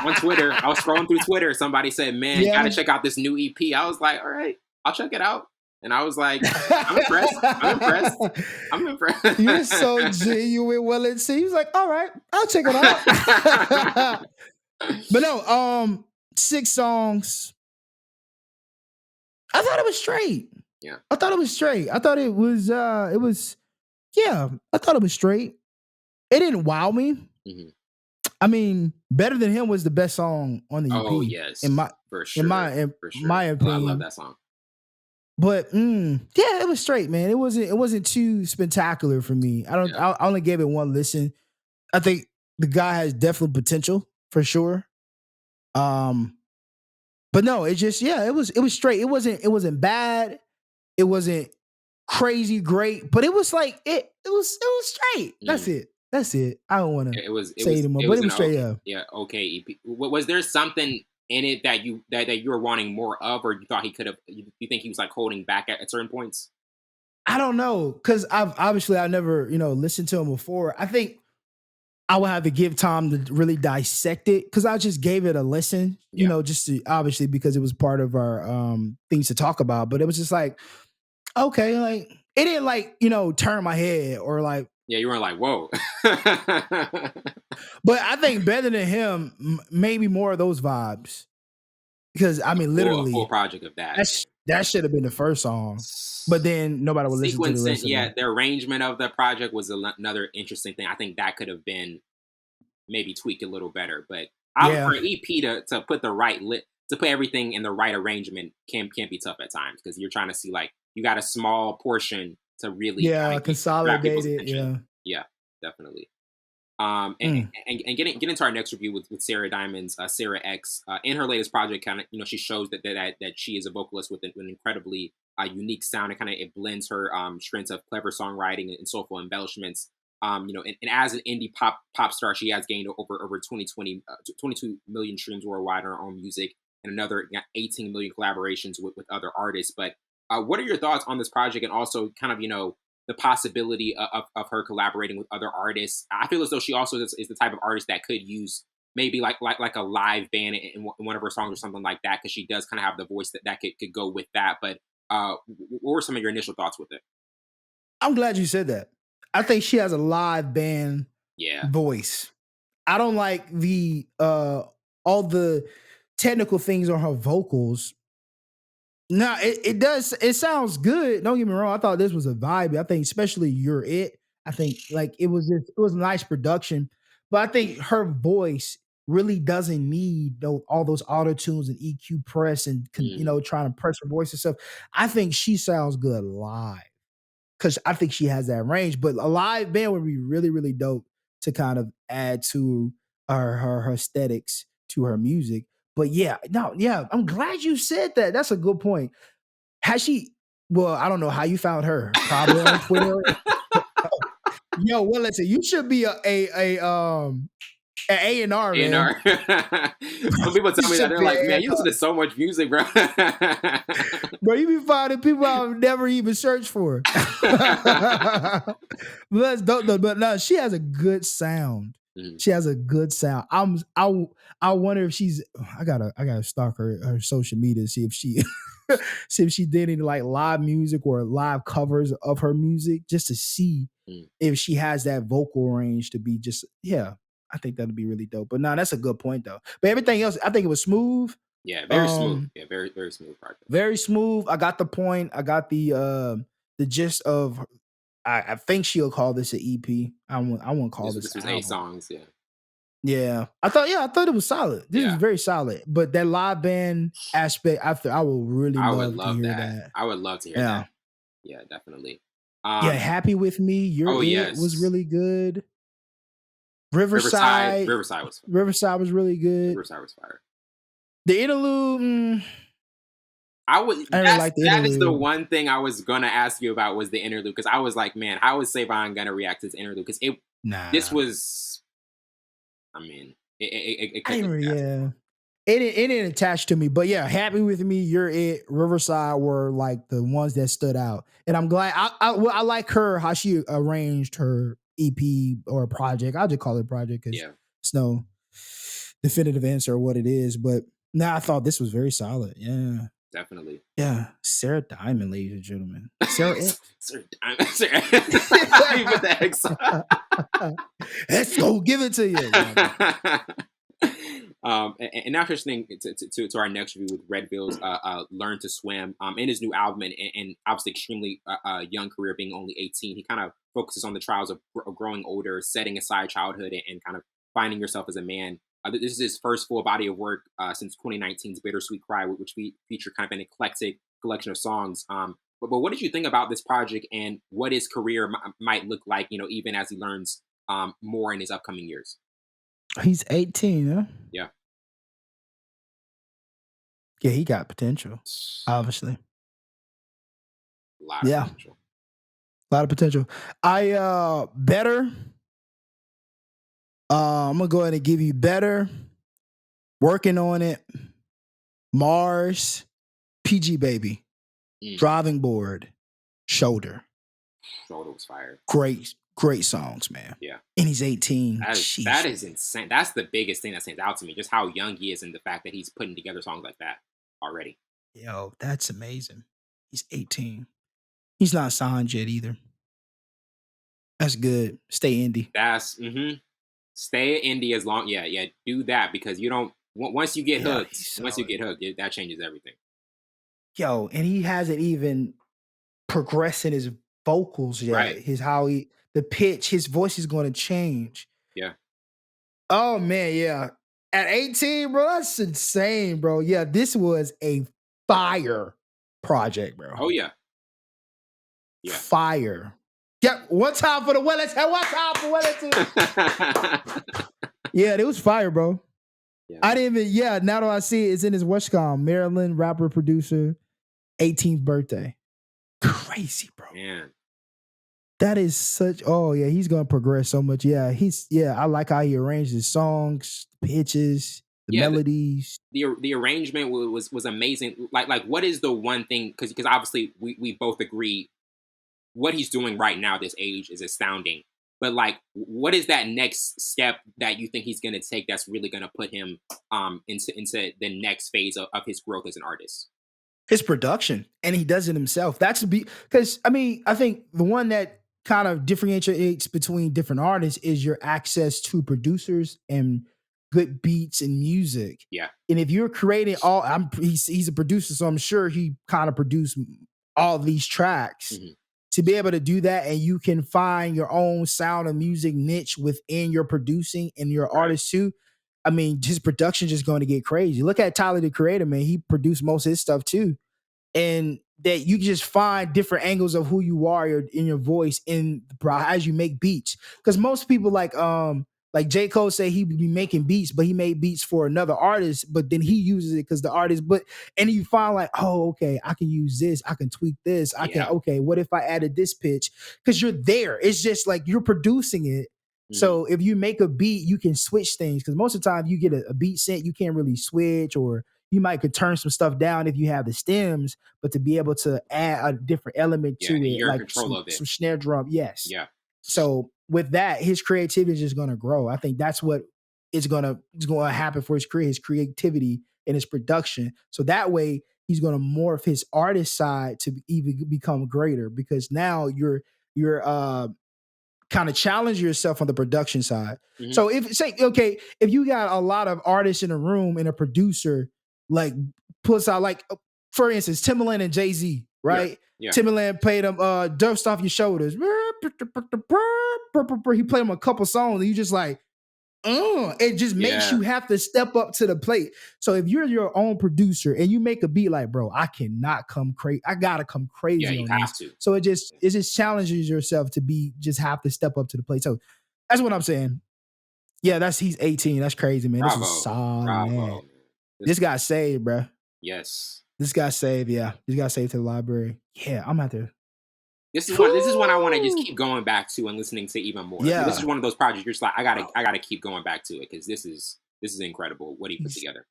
on Twitter, I was scrolling through Twitter. Somebody said, man, you got to check out this new EP. I was like, all right, I'll check it out. And I was like, I'm impressed. You're so genuine, Wellington. He was like, all right, I'll check it out. But no, 6 songs. I thought it was straight. Yeah. I thought it was straight. I thought it was I thought it was straight. It didn't wow me. Mm-hmm. I mean, Better Than Him was the best song on the EP. Oh, yes. For sure. In my opinion. I love that song. But it was straight, man. It wasn't too spectacular for me. I only gave it one listen. I think the guy has definitely potential for sure. But no, it just it was straight. It wasn't bad. It wasn't crazy great, but it was like it was straight. That's it. I don't want to say anymore, but it was straight. Okay EP. Was there something in it that you were wanting more of, or you thought he could have? You think he was like holding back at certain points? I don't know, because I never listened to him before. I think I would have to give time to really dissect it, because I just gave it a listen, just to, obviously because it was part of our things to talk about. But it was just like, okay, like it didn't like turn my head or like. Yeah, you weren't like, whoa. But I think better than him, maybe more of those vibes. Because I mean, literally, a full project of that. That should have been the first song, but then nobody would listen to the rest of it. The arrangement of the project was another interesting thing. I think that could have been maybe tweaked a little better. But for an EP to put the right to put everything in the right arrangement can't be tough at times, because you're trying to see like you got a small portion to really consolidate it. Yeah, definitely. And getting into our next review with Sara Diamonds, SaraX, in her latest project, kind of she shows that she is a vocalist with an incredibly unique sound, and kind of it blends her strengths of clever songwriting and soulful embellishments. And as an indie pop star, she has gained over 22 million streams worldwide on her own music, and another 18 million collaborations with other artists. But what are your thoughts on this project, and also kind of the possibility of her collaborating with other artists? I feel as though she also is the type of artist that could use maybe like a live band in one of her songs or something like that, because she does kind of have the voice that could go with that. But what were some of your initial thoughts with it? I'm glad you said that. I think she has a live band voice. I don't like the all the technical things on her vocals. No, it does. It sounds good. Don't get me wrong. I thought this was a vibe. I think especially You're It. I think like it was nice production, but I think her voice really doesn't need all those auto tunes and EQ press and trying to press her voice and stuff. I think she sounds good live, because I think she has that range. But a live band would be really, really dope to kind of add to her aesthetics to her music. But I'm glad you said that. That's a good point. Has she? Well, I don't know how you found her. Probably on Twitter. Yo, well, listen, you should be an A&R, man. Some people tell me that, they're like, man, you listen to so much music, bro. Bro, you be finding people I've never even searched for. But no, she has a good sound. She has a good sound. I wonder if she's. I gotta stalk her social media to see if she did any like live music or live covers of her music, just to see if she has that vocal range to be just I think that'd be really dope. But no, that's a good point though. But everything else, I think it was smooth. Yeah, very smooth. Yeah, very, very smooth project. Very smooth. I got the point. I got the gist of. I think she'll call this an EP. I won't call this. This was 8 songs. Yeah. Yeah, I thought it was solid. This is very solid. But that live band aspect, I would really love to hear that. I would love to hear that. Yeah, definitely. Happy with Me. It was really good. Riverside was fire. Riverside was really good. Riverside was fire. The interlude. That is the one thing I was gonna ask you about, was the interlude, because I was like, man, how is Savon gonna react to this interlude? Because this was, I mean, it didn't attach to me, but Happy with Me, You're It, Riverside were like the ones that stood out, and I'm glad. I like how she arranged her EP or project. I'll just call it project because it's no definitive answer of what it is. But I thought this was very solid. Yeah. Definitely. Yeah. Sara Diamond, ladies and gentlemen. Sara Diamond. How you put the X on? Let's go. Give it to you. And now transitioning to our next review with Redveil's Learn to Swim. In his new album, and obviously extremely young career, being only 18, he kind of focuses on the trials of growing older, setting aside childhood, and kind of finding yourself as a man. This is his first full body of work since 2019's Bittersweet Cry, which featured kind of an eclectic collection of songs. But what did you think about this project, and what his career might look like, even as he learns more in his upcoming years? He's 18, huh? Yeah. Yeah, he got potential, obviously. A lot of potential. A lot of potential. Better. I'm gonna go ahead and give you better. Working on it. Mars, PG Baby, Driving Board, Shoulder. Shoulder was fire. Great songs, man. Yeah. And he's 18. That is insane. That's the biggest thing that stands out to me, just how young he is and the fact that he's putting together songs like that already. Yo, that's amazing. He's 18. He's not signed yet either. That's good. Stay indie. That's stay indie as long. Yeah. Do that because you don't. Once you get hooked, that changes everything. Yo, and he hasn't even progressed in his vocals yet. Right. The pitch, his voice is going to change. Yeah. Oh man, yeah. At 18, bro, that's insane, bro. Yeah, this was a fire project, bro. Oh yeah. Fire. Yep. One time for the Wellington. Yeah, it was fire, bro. Yeah. I didn't even. Yeah, now that I see it, it's in his Westcom. Maryland rapper producer, 18th birthday. Crazy, bro. Man. That is such. Oh yeah, he's gonna progress so much. Yeah, I like how he arranged his songs, pitches, the melodies. The arrangement was amazing. Like what is the one thing? Because obviously we both agree what he's doing right now at this age is astounding. But like, what is that next step that you think he's gonna take that's really gonna put him into the next phase of his growth as an artist? His production, and he does it himself. That's because I think the one that kind of differentiates between different artists is your access to producers and good beats and music. Yeah. And if you're creating he's a producer, so I'm sure he kind of produced all these tracks. Mm-hmm. To be able to do that, and you can find your own sound of music niche within your producing and your artist too. I mean, his production just going to get crazy. Look at Tyler, the Creator, man. He produced most of his stuff too. And that you just find different angles of who you are in your voice as you make beats. Because most people like J. Cole say he would be making beats, but he made beats for another artist, but then he uses it because the artist, and you find like, oh, okay, I can use this, I can tweak this, what if I added this pitch? Because you're there. It's just like you're producing it. Mm-hmm. So if you make a beat, you can switch things. Because most of the time you get a beat set, you can't really switch, or you might could turn some stuff down if you have the stems, but to be able to add a different element to it, like some snare drum. Yes. Yeah. So with that, his creativity is just going to grow. I think that's what is going to happen for his career, his creativity and his production. So that way he's going to morph his artist side to even become greater, because now you're kind of challenge yourself on the production side. Mm-hmm. So if you got a lot of artists in a room and a producer like puts out, like for instance, Timbaland and Jay-Z, right? Yeah. Timbaland played them Dust Off Your Shoulders. He played them a couple songs and you just like, it just makes you have to step up to the plate. So if you're your own producer and you make a beat like, bro, I cannot come crazy. I gotta come crazy. Yeah, you on have this. to. So it just challenges yourself to have to step up to the plate. So that's what I'm saying. Yeah, he's 18. That's crazy, man. Bravo. This is solid, man. Man. This guy saved, bro. Yes. This guy saved. Yeah, this guy saved to the library. Yeah, I'm out there. This is one I want to just keep going back to and listening to even more. Yeah. This is one of those projects you're just like, I gotta keep going back to it because this is incredible what he put together.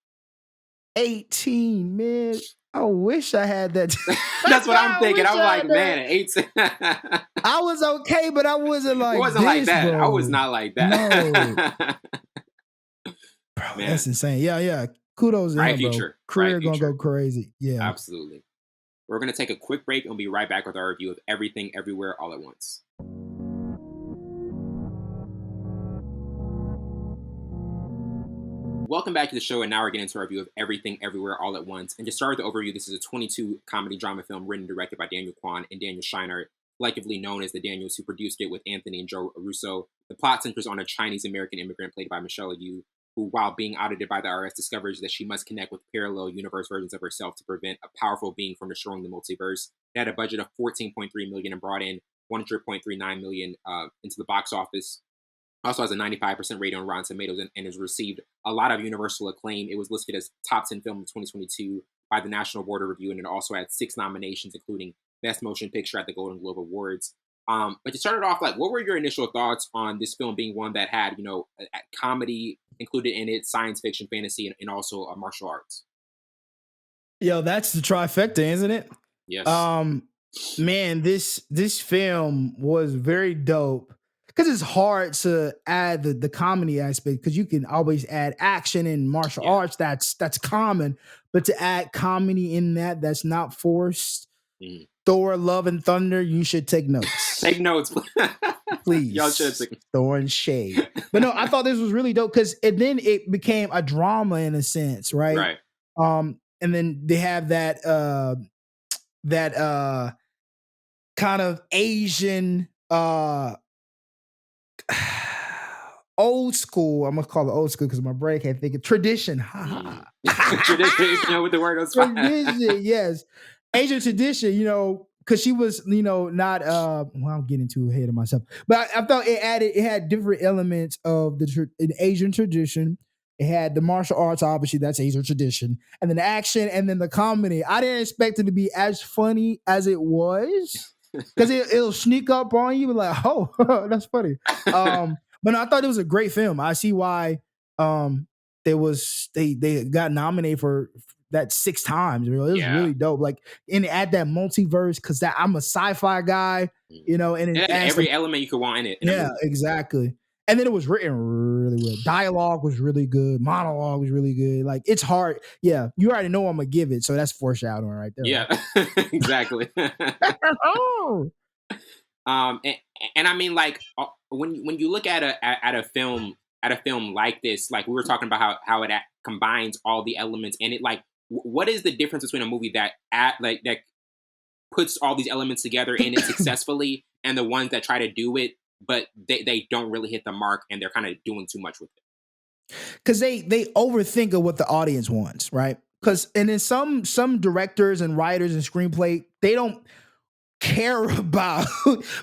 18, man. I wish I had that. That's what I'm thinking. I'm like, man, at 18. I was okay, but I wasn't like. It wasn't like that. Bro. I was not like that. No. Bro, that's insane. Yeah. Kudos to him, bro. Career gonna go crazy. Yeah, absolutely. We're going to take a quick break and we'll be right back with our review of Everything Everywhere All at Once. Welcome back to the show, and now we're getting into our review of Everything Everywhere All at Once. And to start the overview, this is a 22 comedy drama film written and directed by Daniel Kwan and Daniel Scheinert, collectively known as the Daniels, who produced it with Anthony and Joe Russo. The plot centers on a Chinese-American immigrant played by Michelle Yeoh, who, while being audited by the IRS, discovers that she must connect with parallel universe versions of herself to prevent a powerful being from destroying the multiverse. They had a budget of $14.3 million and brought in $100.39 million into the box office. Also has a 95% rating on Rotten Tomatoes and has received a lot of universal acclaim. It was listed as top 10 film of 2022 by the National Board of Review, and it also had 6 nominations, including Best Motion Picture at the Golden Globe Awards. But to start it off, like, what were your initial thoughts on this film being one that had, a comedy included in it, science fiction, fantasy, and also martial arts? Yo, that's the trifecta, isn't it? Yes. Man, this film was very dope because it's hard to add the comedy aspect because you can always add action and martial arts. That's common, but to add comedy in that's not forced. Thor: Love and Thunder, you should take notes. Take notes, please. Y'all should take Thor and shade. But no, I thought this was really dope because then it became a drama in a sense, right? Right. And then they have that kind of Asian old school. I'm gonna call it old school because my brain can't think of tradition. Tradition with the word was tradition, yes. Asian tradition, because she was, not I'm getting too ahead of myself. But I thought it had different elements of the Asian tradition. It had the martial arts, obviously, that's Asian tradition, and then the action, and then the comedy. I didn't expect it to be as funny as it was, because it'll sneak up on you like, oh, that's funny. But no, I thought it was a great film. I see why they got nominated for that 6 times. It was really dope. Like, and add that multiverse because I'm a sci-fi guy, and every element you could want in it. Exactly. And then it was written really well. Dialogue was really good. Monologue was really good. Like, it's hard. Yeah, you already know I'm gonna give it, so that's foreshadowing right there. Yeah, right? Exactly. And I mean, like, when you look at a film like this, like we were talking about how it combines all the elements, and it, like, what is the difference between a movie that puts all these elements together in it successfully and the ones that try to do it but they don't really hit the mark and they're kind of doing too much with it? Because they overthink of what the audience wants, right? Because and then some directors and writers and screenplay, they don't care about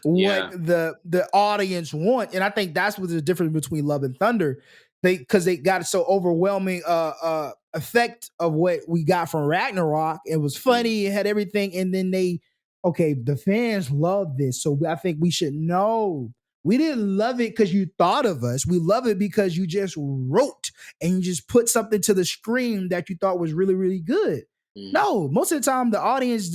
what the audience want, and I think that's what the difference between Love and Thunder. Because they got so overwhelming effect of what we got from Ragnarok. It was funny, it had everything, and then the fans love this, so I think we should know. We didn't love it because you thought of us. We love it because you just wrote and you just put something to the screen that you thought was really, really good. No, most of the time the audience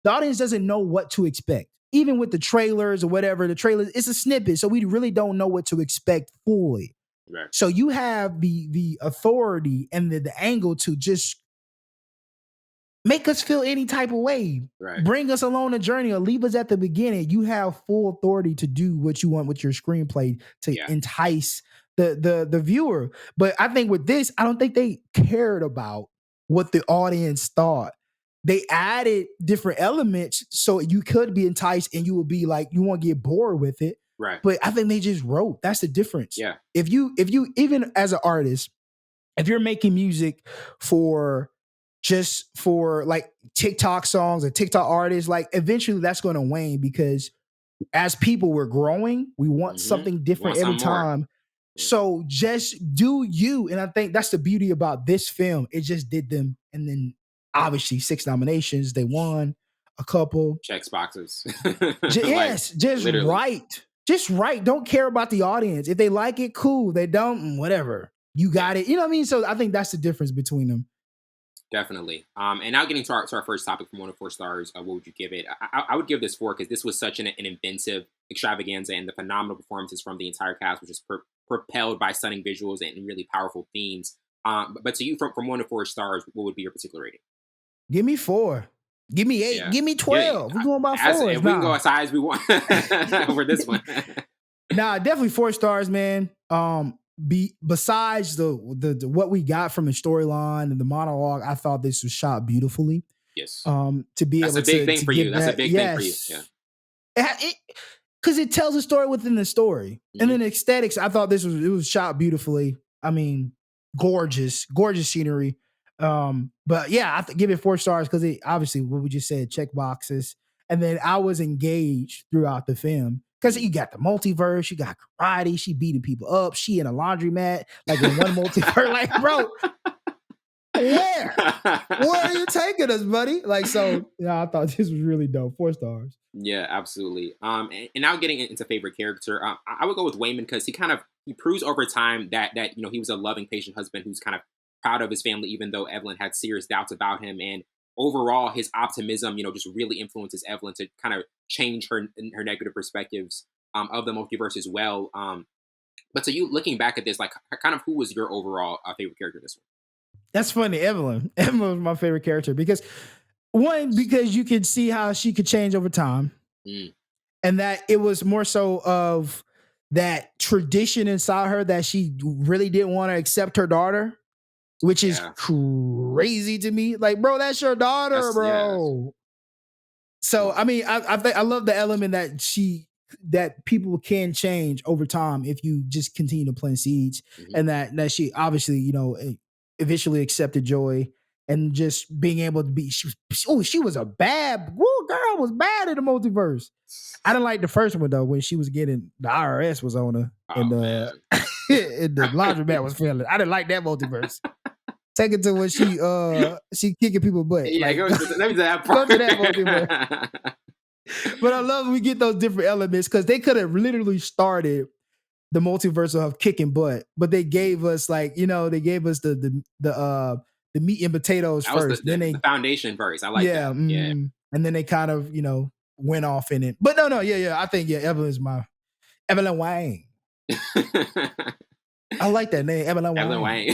doesn't know what to expect. Even with the trailers or whatever, the trailers, it's a snippet, so we really don't know what to expect fully. Right. So you have the authority and the angle to just make us feel any type of way, bring us along a journey, or leave us at the beginning. You have full authority to do what you want with your screenplay to entice the viewer. But I think with this, I don't think they cared about what the audience thought. They added different elements so you could be enticed and you will be like, you won't get bored with it. Right. But I think they just wrote. That's the difference. Yeah. If you even as an artist, if you're making music for like TikTok songs or TikTok artists, like eventually that's going to wane because as people we're growing, we want something different every time. More. So just do you. And I think that's the beauty about this film. It just did them. And then obviously 6 nominations. They won a couple. Checks boxes. Yes, just literally. Right. Just right. Don't care about the audience. If they like it, cool. They don't, whatever. You got it. You know what I mean? So I think that's the difference between them. Definitely. And now getting to our first topic from 1 to 4 stars, what would you give it? I would give this 4 because this was such an inventive extravaganza, and the phenomenal performances from the entire cast, which is propelled by stunning visuals and really powerful themes. But to you, from 1 to 4 stars, what would be your particular rating? Give me 4. Give me 8. Yeah. Give me 12. We're going by 4. If we can go as high as we want for this one. Nah, definitely 4 stars, man. Besides the what we got from the storyline and the monologue, I thought this was shot beautifully. Yes. To be That's able a big thing for you. That's a big thing for you. Yeah. Because it tells a story within the story, and then aesthetics. I thought it was shot beautifully. I mean, gorgeous scenery. But yeah, I give it 4 stars because obviously what we just said, check boxes, and then I was engaged throughout the film. Because you got the multiverse, you got karate, she beating people up, she in a laundromat, like in one multiverse, like, bro, where are you taking us, buddy? Like, so, yeah, I thought this was really dope. 4 stars. Yeah, absolutely. And now getting into favorite character, I would go with Waymond because he proves over time that he was a loving, patient husband who's kind of proud of his family, even though Evelyn had serious doubts about him. And overall, his optimism, just really influences Evelyn to kind of change her negative perspectives of the multiverse as well. But so you looking back at this, like, kind of who was your overall favorite character this one? That's funny, Evelyn. Evelyn was my favorite character because you can see how she could change over time, and that it was more so of that tradition inside her that she really didn't want to accept her daughter, which is crazy to me. Like, bro, that's your daughter, bro. Yeah. So, I mean, I love the element that people can change over time if you just continue to plant seeds, and that she obviously, eventually accepted Joy and just being able to be. She was a bad girl. Was bad in the multiverse. I didn't like the first one though when she was getting the IRS was on her and the laundromat was failing. I didn't like that multiverse. Take it to when she kicking people butt. Yeah, like, go to that part. Go to that multiverse. But I love we get those different elements because they could have literally started the multiverse of kicking butt, but they gave us they gave us the meat and potatoes that first. Then the foundation first. I like that. Yeah. And then they kind of, went off in it. But no, yeah. I think Evelyn Wang. I like that name, Evelyn Wang.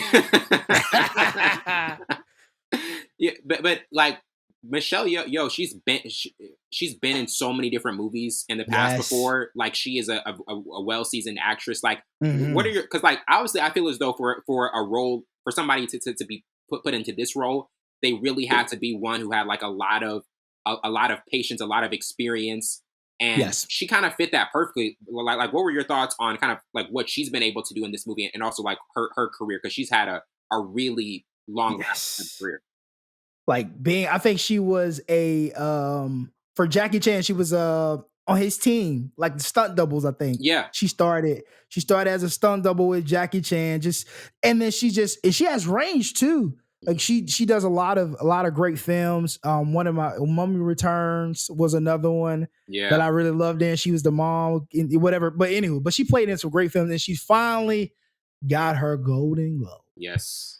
Yeah, but like Michelle Yeoh, she's been in so many different movies in the past before. Like, she is a well-seasoned actress. Like, what are your? Because like obviously, I feel as though for a role for somebody to be put into this role, they really had to be one who had like a lot of patience, a lot of experience, and she kind of fit that perfectly. Like, what were your thoughts on kind of like what she's been able to do in this movie, and also like her career, because she's had a really long career. Like I think she was for Jackie Chan, she was on his team, like the stunt doubles, I think. Yeah. She started as a stunt double with Jackie Chan, and then she has range too. Like she does a lot of great films. One of my Mummy Returns was another one that I really loved in. She was the mom, whatever. But anyway, she played in some great films, and she finally got her Golden Globe. Yes.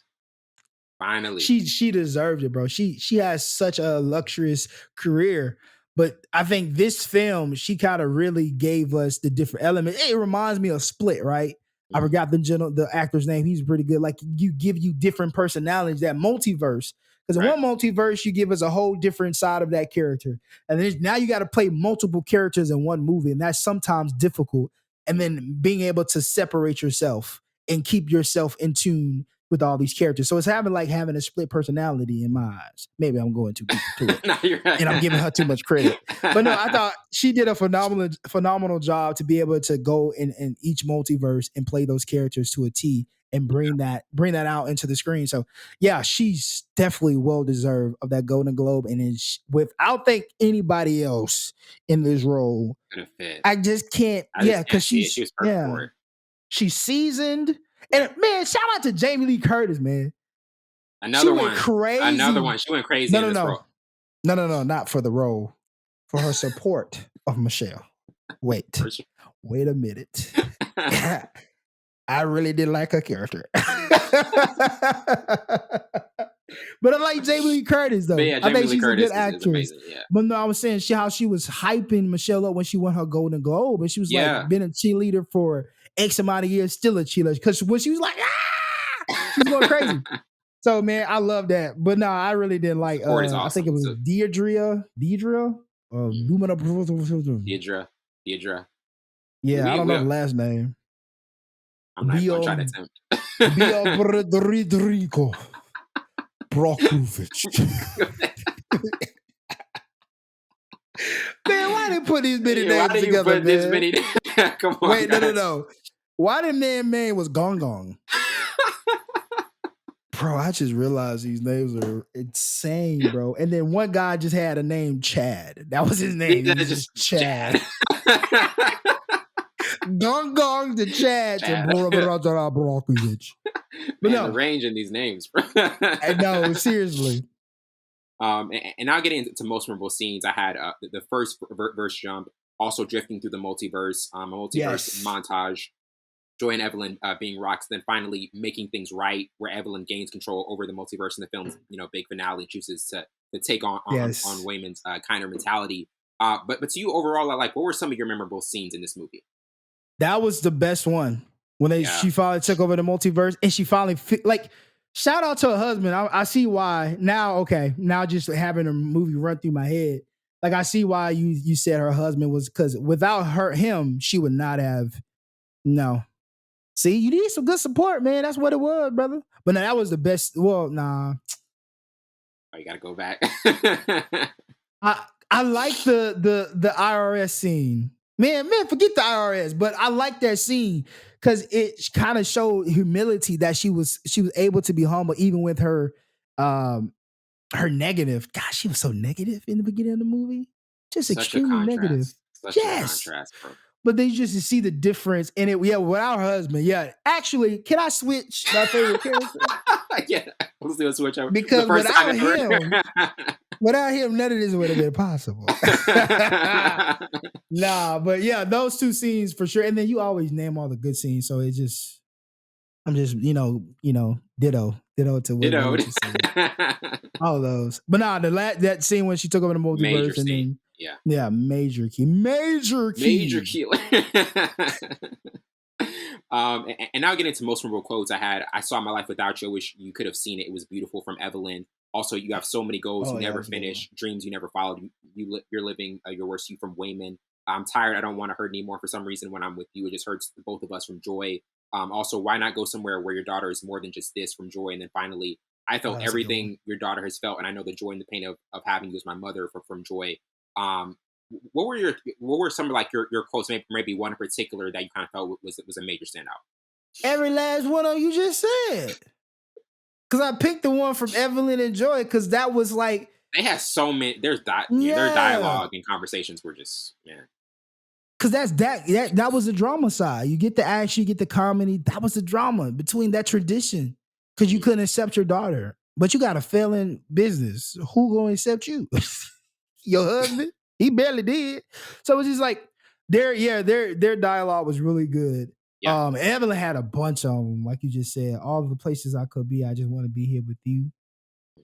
Finally. She deserved it, bro. She has such a luxurious career. But I think this film, she kind of really gave us the different elements. It reminds me of Split, right? I forgot the actor's name. He's pretty good. Like, you different personalities, that multiverse. Because in one multiverse, you give us a whole different side of that character. And then now you got to play multiple characters in one movie. And that's sometimes difficult. And then being able to separate yourself and keep yourself in tune with all these characters. So it's having a split personality in my eyes. Maybe I'm going too deep into it. No, you're right. And I'm giving her too much credit. But no, I thought she did a phenomenal job to be able to go in each multiverse and play those characters to a T and bring that out into the screen. So yeah, she's definitely well deserved of that Golden Globe. And without anybody else in this role, I just can't. Because she's perfect for it. She's seasoned. And man, shout out to Jamie Lee Curtis, man. Another one. She went crazy in this role. No, not for the role. For her support of Michelle. Wait a minute. I really didn't like her character. But I like Jamie Lee Curtis, though. Yeah, I think she's Curtis a good actress. Yeah. But no, I was saying how she was hyping Michelle up when she won her Golden Globe. And she was like, been a cheerleader for X amount of years, still a cheerleader. Because when she was like, she's going crazy. So, man, I love that. But no, I really didn't like, awesome. I think it was Deidre? Lumina. Deidre. Yeah, I don't know the last name. I'm not going to try to attempt. Rodrigo Brokovich. Man, why did put these many names together, man? Come on. Wait, no. Why did man was Gong Gong? Bro, I just realized these names are insane, bro. And then one guy just had a name Chad. That was his name. Just Chad. Gong gong the Chad. But no, the range in these names, bro. I know, seriously. And now getting into most memorable scenes, I had the first verse jump, also drifting through the multiverse, montage, Joy and Evelyn being rocks, then finally making things right, where Evelyn gains control over the multiverse in the film's big finale, chooses to take on Wayman's kind of mentality. But to you overall, like, what were some of your memorable scenes in this movie? That was the best one when she finally took over the multiverse, and she finally shout out to her husband. I see why now. Okay, now just having a movie run through my head, like I see why you said her husband was, because without him, she would not have. No, see, you need some good support, man. That's what it was, brother. But no, that was the best. Well, nah. Oh, you gotta go back. I like the IRS scene. Man, forget the IRS, but I like that scene because it kind of showed humility, that she was able to be humble even with her negative. Gosh, she was so negative in the beginning of the movie. Just such extremely negative. Such a contrast, bro. But they just see the difference in it. Yeah, without her husband. Yeah, actually, can I switch my favorite character? Yeah, let's do a switch over. Because without him, none of this would have been possible. Nah, but yeah, those two scenes for sure. And then you always name all the good scenes, so I'm just ditto to what you said. All those, but nah, that scene when she took over the multiverse, and then major key. And now getting into most memorable quotes, I saw My Life Without You. I wish you could have seen it. It was beautiful, from Evelyn. Also, you have so many goals you never finish, dreams you never followed. You're living your worst you, from Wayman. I'm tired. I don't want to hurt anymore. For some reason, when I'm with you, it just hurts both of us, from Joy. Also, why not go somewhere where your daughter is more than just this, from Joy. And then finally, I felt everything your daughter has felt, and I know the joy and the pain of having you as my mother, from Joy. What were some of like your quotes? Maybe one in particular that you kind of felt was a major standout. Every last one of you just said. Because I picked the one from Evelyn and Joy, because that was like, they had so many. Their dialogue and conversations were just Because that was the drama side. You get the action, you get the comedy. That was the drama between that tradition. Because you couldn't accept your daughter, but you got a failing business. Who gonna accept you? Your husband? He barely did. So it's just like their dialogue was really good. Yeah. Evelyn had a bunch of them, like you just said. All the places I could be, I just want to be here with you.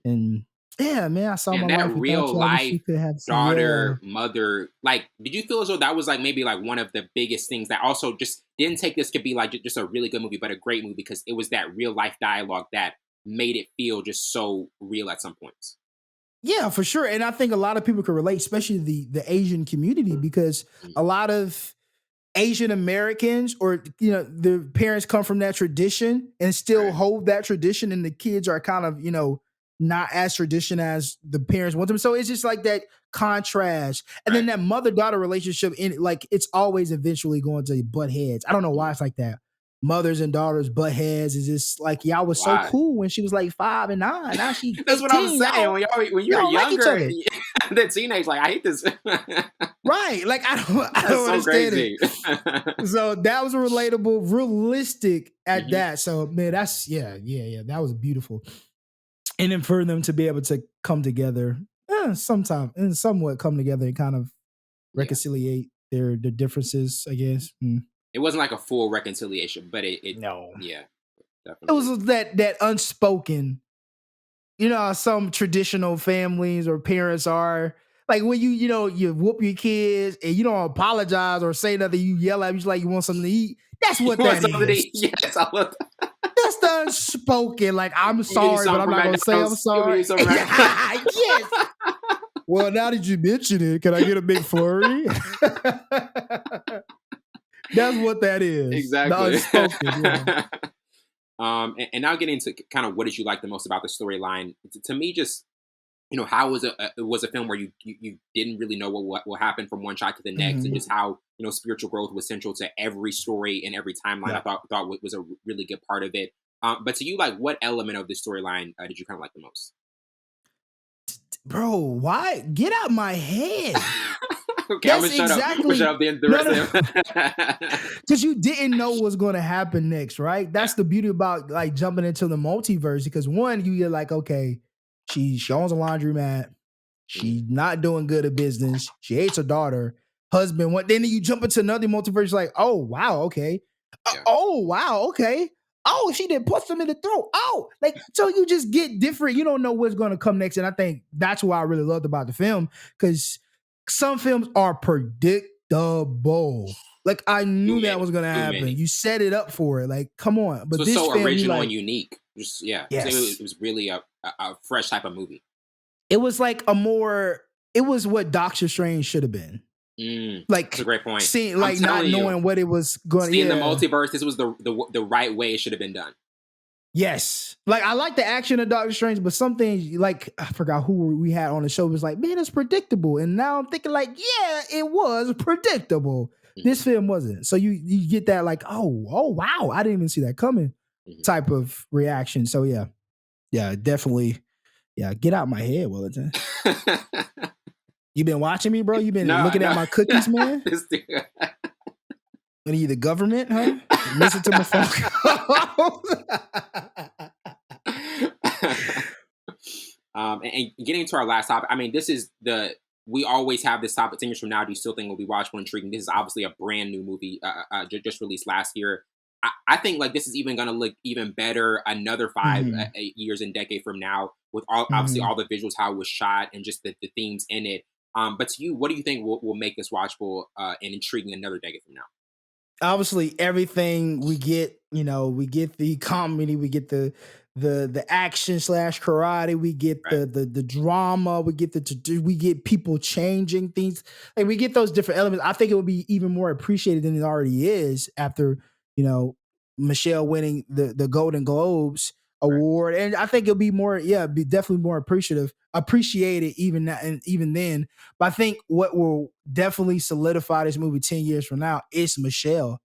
And yeah, man, I saw my that life real life daughter, mother. Like, did you feel as though that was like maybe like one of the biggest things that also just didn't take this to be like just a really good movie, but a great movie, because it was that real life dialogue that made it feel just so real at some points. Yeah, for sure. And I think a lot of people can relate, especially the Asian community, because a lot of Asian Americans, or their parents come from that tradition and still hold that tradition, and the kids are kind of not as tradition as the parents want them. So it's just like that contrast, and then that mother-daughter relationship, it's always eventually going to butt heads. I don't know why it's like that. Mothers and daughters butt heads. Is just like y'all was so cool when she was like 5 and 9. Now she 15, that's what I'm saying. When you're younger, like the teenage, like, I hate this. Right. Like I don't understand it. So that was relatable, realistic at that. So man, that's that was beautiful. And then for them to be able to come together, sometime and somewhat come together and kind of reconciliate their differences, I guess. It wasn't like a full reconciliation, but it definitely. It was that unspoken. Some traditional families or parents are like, when you whoop your kids and you don't apologize or say nothing, you yell at them, like you want something to eat. That's what that is. Yes, I love that. That's the unspoken. Like, I'm sorry, but I'm not gonna say I'm sorry. Yes. Well, now that you mention it, can I get a big flurry? That's what that is. Exactly. Unspoken, and now getting into kind of what did you like the most about the storyline? To me, just how it was a film where you didn't really know what will happen from one shot to the next, and just how spiritual growth was central to every story and every timeline. I thought was a really good part of it. But to you, like, what element of the storyline did you kind of like the most? Bro, why? Get out my head. Okay, I'm gonna shut up. I'm gonna shut up the rest of it. Because you didn't know what's going to happen next, right? That's the beauty about like jumping into the multiverse. Because one, you're like, okay, she owns a laundromat. She's not doing good at business. She hates her daughter. Husband, what? Then you jump into another multiverse, like, oh wow, okay. Oh wow, okay. Oh, she did punch him in the throat. Oh, like, so you just get different. You don't know what's going to come next. And I think that's what I really loved about the film, because some films are predictable. Like, I knew that was going to happen. You set it up for it. Like, come on. But so this so film, original and unique. Just, yes. It was really a fresh type of movie. It was like it was what Doctor Strange should have been. Like, that's a great point. Seeing, like, not knowing what it was going to be. In the multiverse, this was the right way it should have been done. Yes. Like, I like the action of Doctor Strange, but some things, like, I forgot who we had on the show, was like, man, it's predictable. And now I'm thinking, like, yeah, it was predictable. This film wasn't. So you get that, like, oh wow, I didn't even see that coming type of reaction. So yeah, definitely. Yeah, get out my head, Wellington. You been watching me, bro? You been looking at my cookies, man? What are you, the government, huh? Listen to my phone. And getting into our last topic, I mean, this is we always have this topic 10 years from now. Do you still think it will be watchable and intriguing? This is obviously a brand new movie just released last year. I think like this is even going to look even better another 5 years and decade from now, with obviously all the visuals, how it was shot, and just the themes in it. But to you, what do you think will make this watchable and intriguing another decade from now? Obviously, everything we get, we get the comedy, we get the action / karate, we get the drama, we get people changing things, like we get those different elements. I think it would be even more appreciated than it already is after Michelle winning the Golden Globes award, and I think it'll be more, be definitely more appreciated even then. But I think what will definitely solidify this movie 10 years from now is Michelle.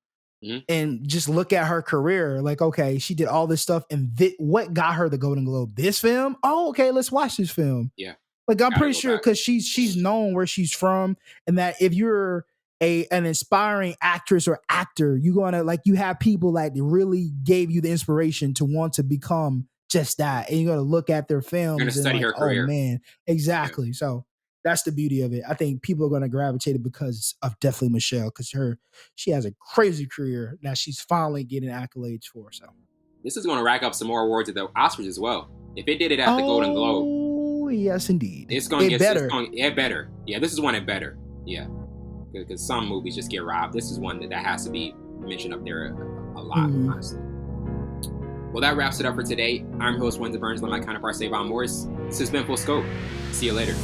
And just look at her career. Like, okay, she did all this stuff, and what got her the Golden Globe? This film? Oh, okay, let's watch this film. Yeah, like I'm pretty sure because she's known where she's from, and that if you're an inspiring actress or actor, you're gonna you have people that really gave you the inspiration to want to become just that, and you're gonna look at their films and study her career. Oh man, exactly. Yeah. So that's the beauty of it. I think people are going to gravitate it because of definitely Michelle, because she has a crazy career now. She's finally getting accolades for. So this is going to rack up some more awards at the Oscars as well. If it did it at the Golden Globe, oh yes, indeed, it's going to get better. Better. Yeah, this is one that better. Yeah, because some movies just get robbed. This is one that has to be mentioned up there a lot, honestly. Well, that wraps it up for today. I'm your host, Wendell Burns, with my counterpart, Savon Morris. This has been Full Scope. See you later.